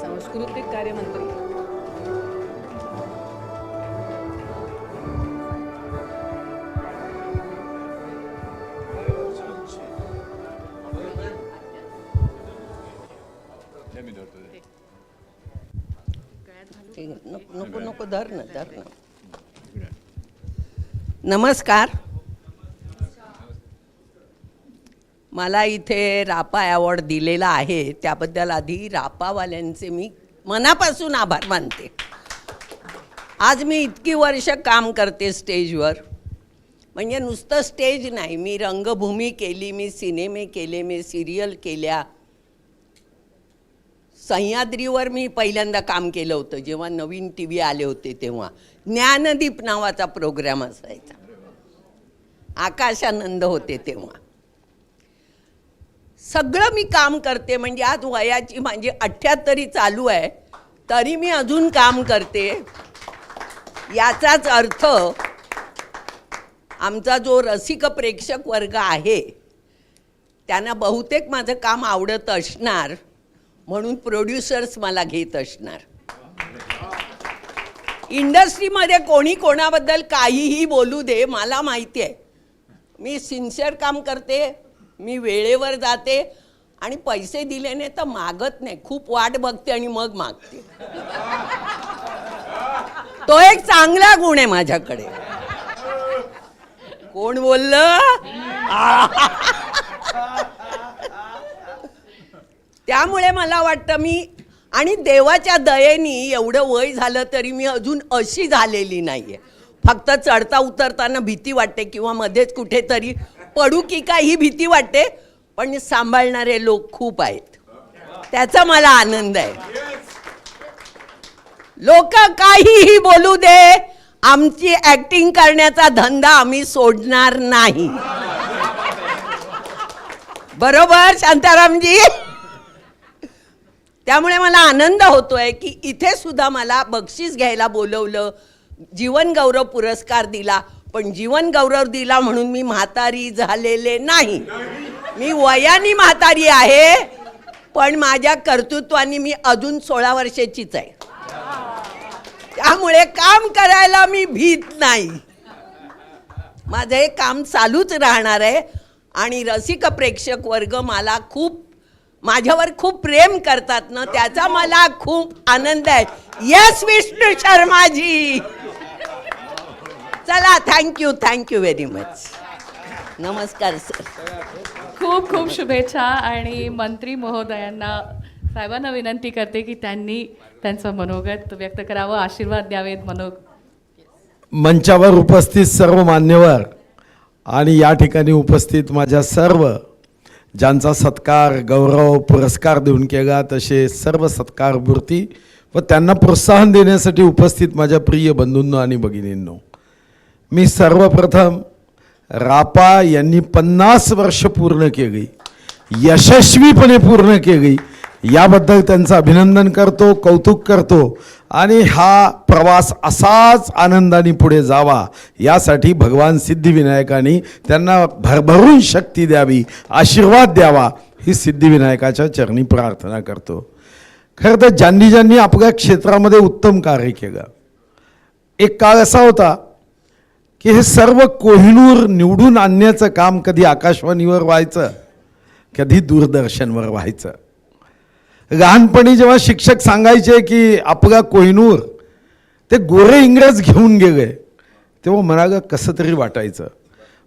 सांस्कृतिक कार्यमंत्री नको नको धर ना. नमस्कार. मला इथे रापा अवॉर्ड दिलेला आहे त्याबद्दल आधी रापावाल्यांचे मी मनापासून आभार मानते. आज मी इतकी वर्ष काम करते स्टेजवर, म्हणजे नुसतं स्टेज नाही, मी रंगभूमी केली, मी सिनेमे केले, मी सिरियल केल्या. सह्याद्रीवर मी पहिल्यांदा काम केलं होतं जेव्हा नवीन टी व्ही आले होते तेव्हा. ज्ञानदीप नावाचा प्रोग्राम असायचा, आकाशानंद होते तेव्हा. सगळं मी काम करते, म्हणजे आज वयाची माझी 78 चालू आहे तरी मी अजून काम करते. याचाच अर्थ आमचा जो रसिक प्रेक्षक वर्ग आहे त्यांना बहुतेक माझं काम आवडत असणार, म्हणून प्रोड्युसर्स मला घेत असणार. इंडस्ट्रीमध्ये कोणी कोणाबद्दल काहीही बोलू दे, मला माहिती आहे मी सिन्सिअर काम करते, मी वेळेवर जाते आणि पैसे दिले नाही तर मागत नाही, खूप वाट बघते आणि मग मागते. तो एक चांगला गुण आहे माझ्याकडे. कोण बोललं? त्यामुळे मला वाटतं मी, आणि देवाच्या दयेने एवढं वय झालं तरी मी अजून अशी झालेली नाही आहे. फक्त चढता उतरताना भीती वाटते किंवा मध्येच कुठेतरी पडू की काय ही भीती वाटते, पण सांभाळणारे लोक खूप आहेत, त्याचा मला आनंद आहे. लोक काहीही बोलू दे, आमची ऍक्टिंग करण्याचा धंदा आम्ही सोडणार नाही. बरोबर शांतारामजी? त्यामुळे मला आनंद होतोय की इथे सुद्धा मला बक्षीस घ्यायला बोलवलं, जीवन गौरव पुरस्कार दिला. पण जीवन गौरव दिला म्हणून मी म्हातारी झालेले नाही. मी वयाने म्हातारी आहे, पण माझ्या कर्तृत्वाने मी अजून 16 वर्षाचीच आहे. त्यामुळे काम करायला मी भीत नाही. माझं हे काम चालूच राहणार आहे. आणि रसिक प्रेक्षक वर्ग मला माझ्यावर खूप प्रेम करतात ना, त्याचा मला खूप आनंद आहे. यस विष्णू शर्माजी. चला, थँक्यू व्हेरी मच. नमस्कार सर. खूप खूप शुभेच्छा. आणि मंत्री महोदयांना साहेबांना विनंती करते की त्यांनी त्यांचं मनोगत व्यक्त करावं, आशीर्वाद द्यावेत. मंचावर उपस्थित सर्व मान्यवर आणि या ठिकाणी उपस्थित माझ्या सर्व ज्यांचा सत्कार गौरव पुरस्कार देऊन केला, तसे सर्व सत्कार मूर्ती व त्यांना प्रोत्साहन देण्यासाठी उपस्थित माझ्या प्रिय बंधूंनो आणि भगिनींनो, मी सर्वप्रथम रापा यांनी 50 वर्ष पूर्ण केली, यशस्वीपणे पूर्ण केली, याबद्दल त्यांचं अभिनंदन करतो, कौतुक करतो. आणि हा प्रवास असाच आनंदाने पुढे जावा यासाठी भगवान सिद्धिविनायकांनी त्यांना भरभरून शक्ती द्यावी, आशीर्वाद द्यावा, ही सिद्धिविनायकाच्या चरणी प्रार्थना करतो. खरं तर ज्यांनी ज्यांनी आपल्या क्षेत्रामध्ये उत्तम कार्य केलं, एक काळ असा होता की हे सर्व कोहिनूर निवडून आणण्याचं काम कधी आकाशवाणीवर व्हायचं, कधी दूरदर्शनवर व्हायचं. लहानपणी जेव्हा शिक्षक सांगायचे की आपला कोहिनूर ते गोरे इंग्रज घेऊन गेले, तेव्हा मनाला कसं तरी वाटायचं.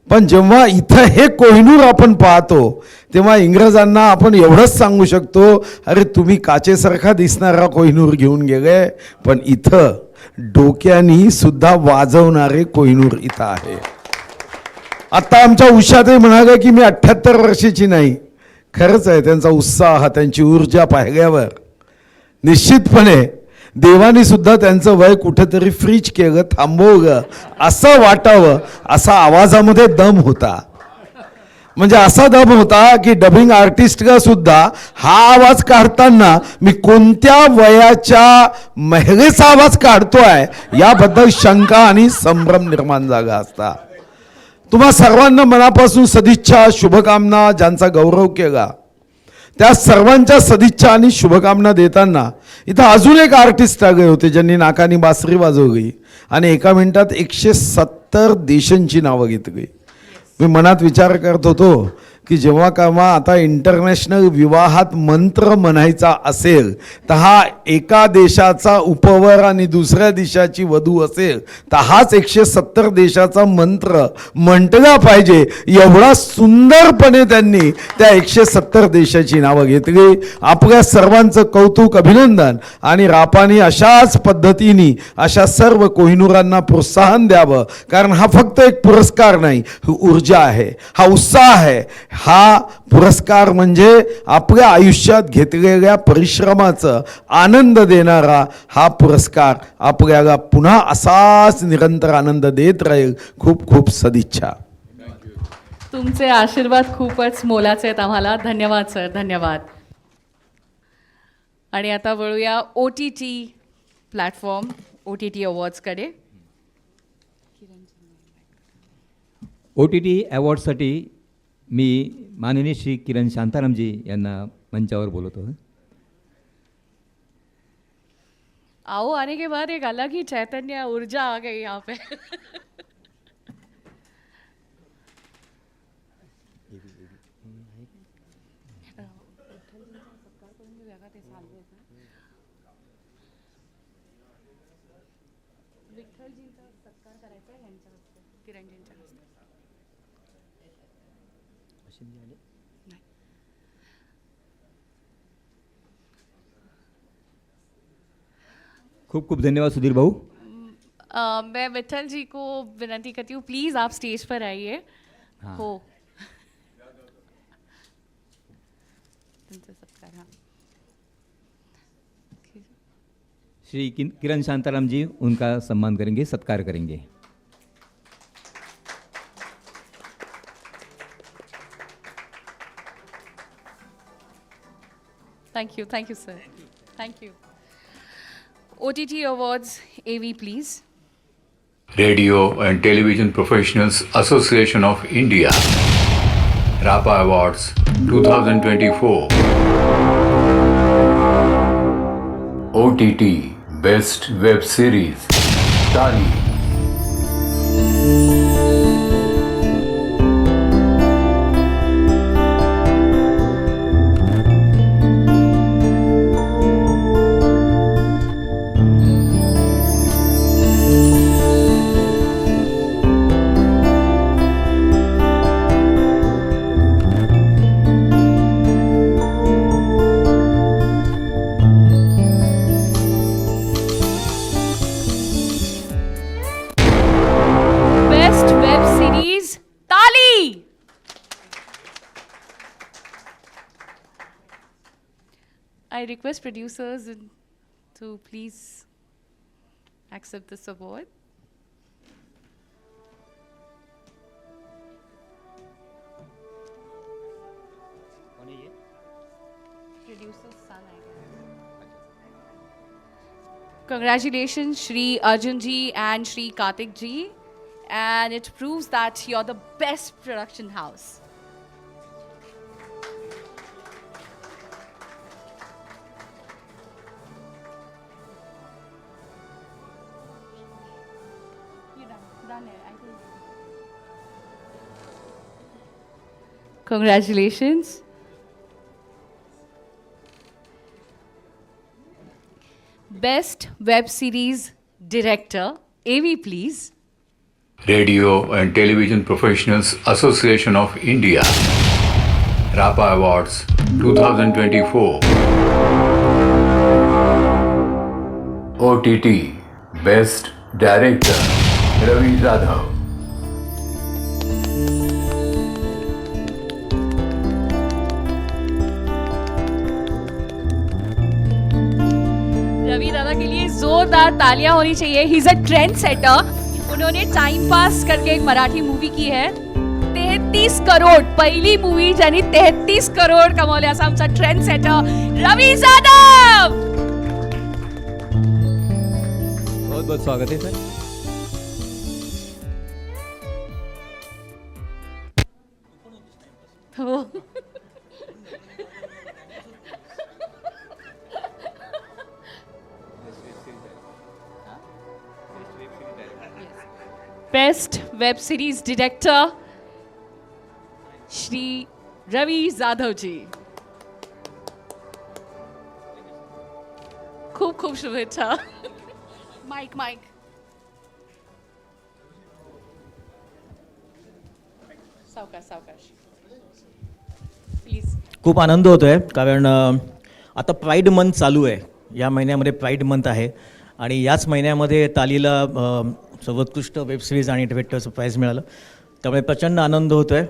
पण जेव्हा इथं हे कोहिनूर आपण पाहतो, तेव्हा इंग्रजांना आपण एवढंच सांगू शकतो, अरे तुम्ही काचेसारखा दिसणारा कोहिनूर घेऊन गेले, पण इथं डोक्यानी सुद्धा वाजवणारे कोहिनूर इथं आहे. आता आमच्या उषाताई म्हणाले की मी 78 वर्षाची नाही. खरंच आहे, त्यांचा उत्साह, त्यांची ऊर्जा पाहिल्यावर निश्चितपणे देवाने सुद्धा त्यांचं वय कुठेतरी फ्रीज केलं, थांबवलं असं वाटावं. असा आवाजामध्ये दम होता, म्हणजे असा दम होता की डबिंग आर्टिस्टला सुद्धा हा आवाज काढताना मी कोणत्या वयाच्या महिलेचा आवाज काढतोय याबद्दल शंका आणि संभ्रम निर्माण झाला असता. तुम्हा सर्वांना मनापासून सदिच्छा, शुभकामना. ज्यांचा गौरव केला त्या सर्वांच्या सदिच्छा आणि शुभकामना देताना इथं अजून एक आर्टिस्ट आले होते ज्यांनी नाकानी बासरी वाजवली आणि एका मिनिटात 170 देशांची नावं घेतली. मी मनात विचार करत होतो की जेव्हा केव्हा आता इंटरनॅशनल विवाहात मंत्र म्हणायचा असेल तर हा एका देशाचा उपवर आणि दुसऱ्या देशाची वधू असेल तर हाच 170 देशाचा मंत्र म्हटला पाहिजे. एवढा सुंदरपणे त्यांनी त्या 170 देशाची नावं घेतली. आपल्या सर्वांचं कौतुक, अभिनंदन. आणि रापानी अशाच पद्धतीने अशा सर्व कोहिनूरांना प्रोत्साहन द्यावं, कारण हा फक्त एक पुरस्कार नाही, ही ऊर्जा आहे, हा उत्साह आहे. हा पुरस्कार म्हणजे आपल्या आयुष्यात घेतलेल्या परिश्रमाचं आनंद देणारा हा पुरस्कार आपल्याला पुन्हा असाच निरंतर आनंद देत राहील. खूप खूप सदिच्छा. तुमचे आशीर्वाद खूपच मोलाचे आहेत आम्हाला. धन्यवाद सर, धन्यवाद. आणि आता वळूया OTT प्लॅटफॉर्म, OTT अवॉर्ड्सकडे. OTT अवॉर्डसाठी मी माननीय श्री किरण शांतारामजी यांना मंचावर बोलवतो. आओ, आने के बाद एक अलग ही चैतन्य, ऊर्जा आ गई यहाँ पे. खूप खूप धन्यवाद सुधीर भाऊ. मैं विठल जी को विनती करती हूँ, प्लीज़ आप स्टेज पर आइए. हो, श्री किरण शांताराम जी उनका सम्मान करेंगे, सत्कार करेंगे। Thank you, sir. Thank you. OTT Awards, AV, please. Radio and Television Professionals Association of India, RAPA Awards 2024. OTT Best Web Series, Tali. Best Web Series, Tali! I request producers to please accept this award. Producer's son, I guess. Congratulations, Shri Arjun ji and Shri Kartik ji. And it proves that you're the best production house. Congratulations. Best Web Series Director, AV, please. Radio and Television Professionals Association of India, RAPA Awards 2024. OTT Best Director, Ravi Jadhav. Ravi दादा के लिए जोरदार तालियां होनी चाहिए। He is a trend setter. उन्होंने time pass करके एक मराठी मूवी की है, 33 करोड़, पहिली मूवी ज्यांनी 33 करोड़ कमवले असा आमचा ट्रेंड सेटर रवि जाधव। बहुत बहुत स्वागत है sir. Best web series director Shri Ravi Jadhav ji, खूप खूप शुभेच्छा। माइक माइक सावकाश सावकाश प्लीज। खूप आनंद होतो आहे कारण आता प्राईड मंथ चालू आहे, या महिन्यामध्ये प्राईड मंथ आहे आणि याच महिन्यामध्ये तालीला सर्वोत्कृष्ट वेबसिरीज आणि डिरेक्टरचं प्राईज मिळालं, त्यामुळे प्रचंड आनंद होतो आहे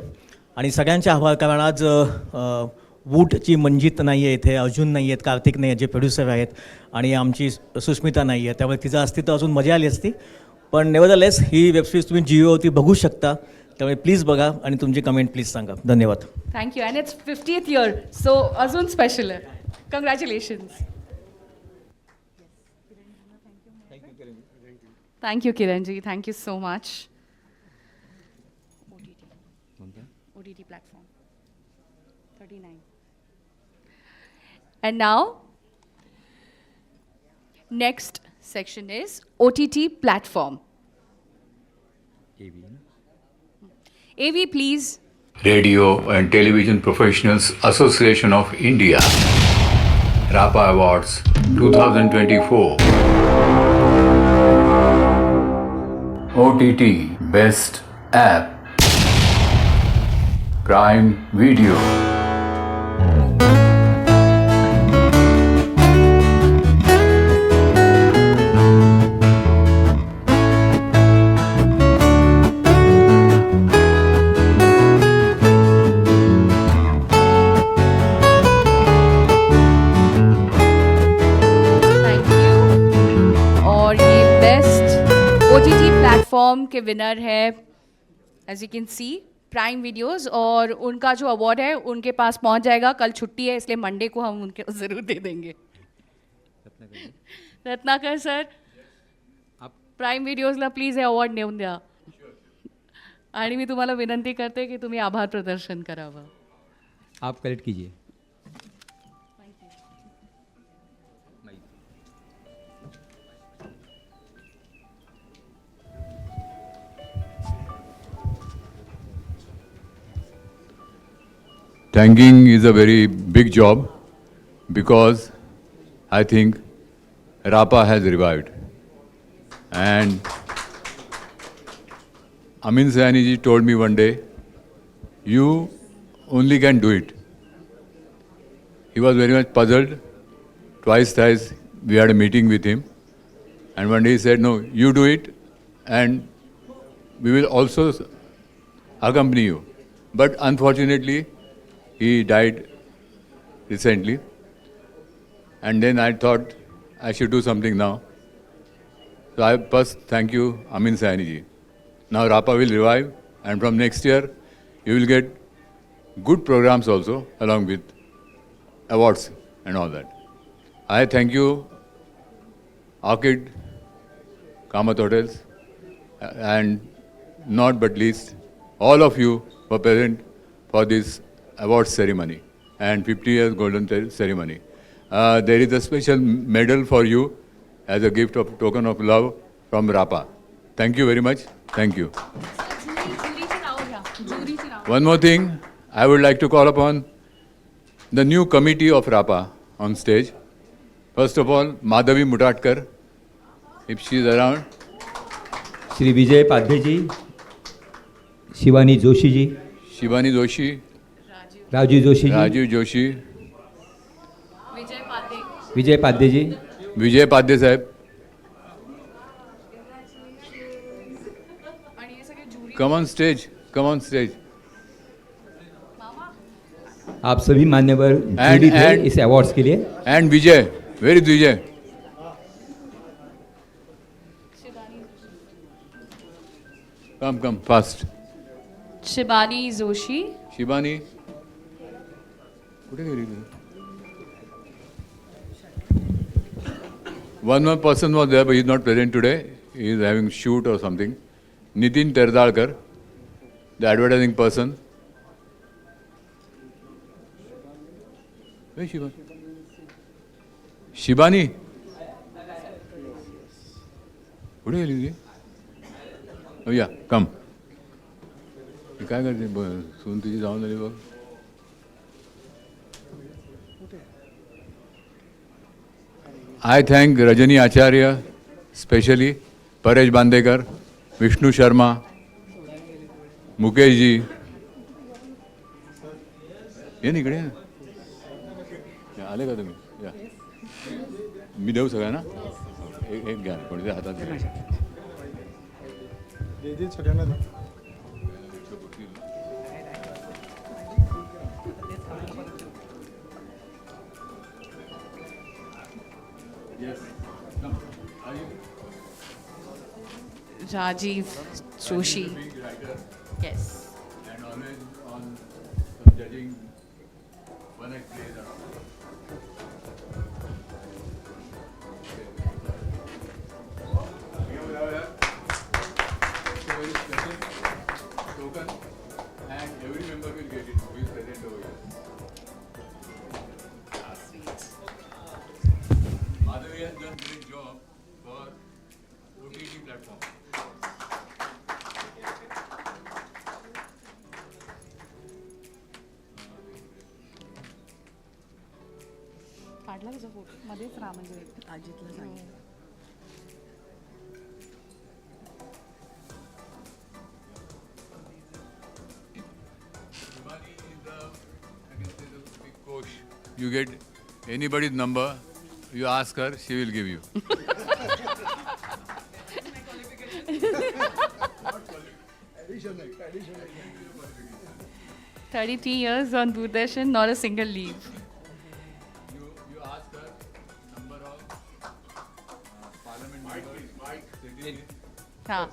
आणि सगळ्यांचे आभार। कारण आज वूडची मंजित नाही आहे इथे, अर्जुन नाही आहेत, कार्तिक नाही आहेत जे प्रोड्युसर आहेत आणि आमची सुस्मिता नाही आहे, त्यामुळे तिचं असती तर अजून मजा आली असती। पण नेव्हरदलेस ही वेबसिरीज तुम्ही जिओवरती बघू शकता, त्यामुळे प्लीज बघा आणि तुमची कमेंट प्लीज सांगा। धन्यवाद। Thank you and it's 50th year, सो अजून स्पेशल आहे। कंग्रॅच्युलेशन्स। Thank you, Kiranji. Thank you so much. OTT platform. 39. And now, next section is OTT platform. AV, please. Radio and Television Professionals Association of India, RAPA Awards 2024. OTT Best App, Prime Video. Thank you. OTT platform के winner है as you can see prime videos, और उनका जो award है उनके पास पहुंच जाएगा. कल छुट्टी है इसलिए मंडे को हम उनके ज़रूर दे देंगे. रत्नाकर सर, प्राईम व्हिडिओजला प्लीज हे अवॉर्ड नेऊन द्या. आणि मी तुम्हाला विनंती करते की तुम्ही आभार प्रदर्शन करावं. आप कलेक्ट कीजिए. Thanking is a very big job because I think Rapa has revived. And Amin Sayani ji told me one day, you only can do it. He was very much puzzled. Twice, thrice we had a meeting with him. And one day he said, no, you do it and we will also accompany you. But unfortunately, he died recently, and then I thought I should do something now. So I first thank you, Amin Sayani ji. Now Rapa will revive, and from next year, you will get good programs also, along with awards and all that. I thank you, Orchid, Kamath Hotels, and not but least, all of you were present for this award ceremony and 50 years golden ceremony. There is a special medal for you as a gift of token of love from Rapa. Thank you very much. Thank you. One more thing, I would like to call upon the new committee of Rapa on stage. First of all, Madhavi Mutatkar, if she is around. Shri Vijay Padhye ji, Shivani Joshi ji, Shivani Joshi, Rajiv Joshi ji, Rajiv Joshi, Vijay Padhye ji, Vijay Padde Sahib. Come on stage, come on stage. आप सभी मान्यवर जुड़ी थे इस awards के लिए. And Vijay, where is Vijay? Come, fast. Shibani Joshi. Shivani. कुठे गेली तू? One more person was there, but he is not present today. He is having shoot or something. Nitin Terdalkar, the advertising person. Where is Shivani? Shivani? कुठे गेली ती? Oh yeah, come. ही काय करते? सून तुझी जाऊन आली बघ. I thank Rajani Acharya, specially Paresh Bandekar, Vishnu Sharma, Mukesh ji. ये नाही इकडे या, आले का तुम्ही? या. मी देऊ सगळ्यांना? एक घ्या, कोणत्या हातात घ्या. Rajiv Joshi. Yes. And always on some judging one act plays around. Here we have a very special token, and every member will get it who is present over here. Madhavi has done a great job for OTT platform. काढला तुझा photo मध्येच राहा म्हणजे अजितला सांगितलं. You get anybody's number, you ask her, she will give you. 33 years on Doordarshan, not a single leave. You ask her number of parliament members, हां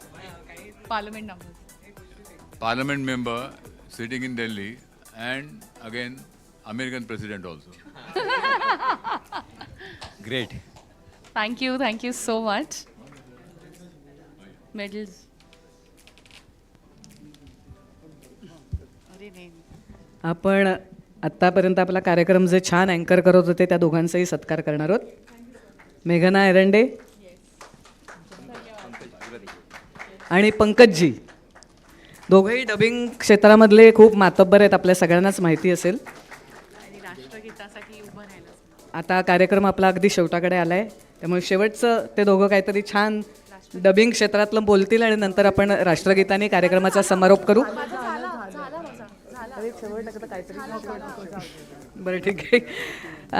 parliament number Parliament member sitting in Delhi, and again American president also. Great. Thank you so much. Medals. अरे नाही. आपण आत्तापर्यंत आपला कार्यक्रम जे छान अँकर करत होते त्या दोघांचाही सत्कार करणार आहोत. मेघना एरंडे आणि पंकजजी, दोघंही डबिंग क्षेत्रामधले खूप मातब्बर आहेत, आपल्या सगळ्यांनाच माहिती असेल. राष्ट्रगीतासाठी उभं राहिलं. आता कार्यक्रम आपला अगदी शेवटाकडे आला आहे, त्यामुळे शेवटचं ते दोघं काहीतरी छान डबिंग क्षेत्रातलं बोलतील आणि नंतर आपण राष्ट्रगीताने कार्यक्रमाचा समारोप करू. बरं ठीक आहे.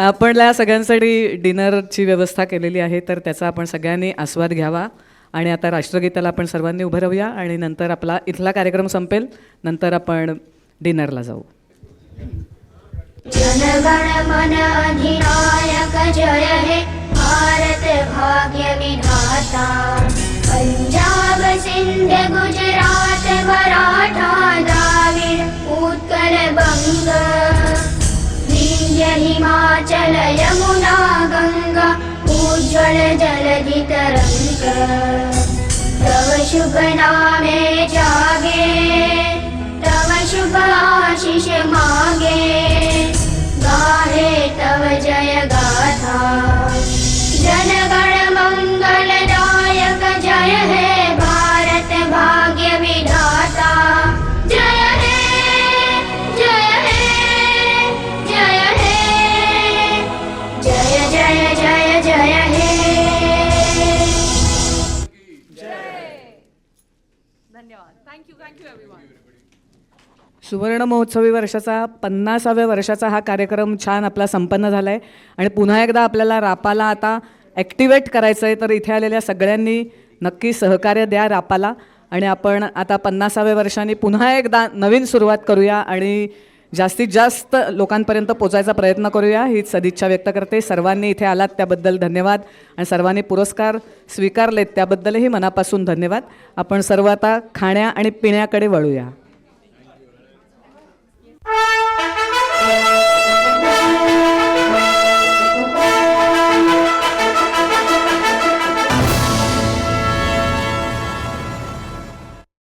आपणला सगळ्यांसाठी डिनरची व्यवस्था केलेली आहे, तर त्याचा आपण सगळ्यांनी आस्वाद घ्यावा. आणि आता राष्ट्रगीताला आपण सर्वांनी उभं राहूया आणि नंतर आपला इथला कार्यक्रम संपेल, नंतर आपण डिनरला जाऊ. जनगण मन अधिनायक जय हे भारत भाग्य विधाता. पंजाब सिंध गुजरात मराठा द्राविड उत्कल बंग विंध्य हिमाचल यमुना गंगा उज्ज्वल जलधि तरंग. तव शुभ नामे जागे तव शुभ आशीष मागे गाहे तव जय गाथा. जनगण मंगलदायक जय हे भारत भाग्य विधाता. जय हे जय हे जय हे जय जय जय जय हे. सुवर्ण महोत्सवी वर्षाचा 50व्या वर्षाचा हा कार्यक्रम छान आपला संपन्न झाला आहे आणि पुन्हा एकदा आपल्याला रापाला आता ॲक्टिवेट करायचं आहे, तर इथे आलेल्या सगळ्यांनी नक्की सहकार्य द्या रापाला. आणि आपण आता 50व्या वर्षांनी पुन्हा एकदा नवीन सुरुवात करूया आणि जास्तीत जास्त लोकांपर्यंत पोचायचा प्रयत्न करूया, हीच सदिच्छा व्यक्त करते. सर्वांनी इथे आलात त्याबद्दल धन्यवाद आणि सर्वांनी पुरस्कार स्वीकारलेत त्याबद्दलही मनापासून धन्यवाद. आपण सर्व आता खाण्या आणि पिण्याकडे वळूया.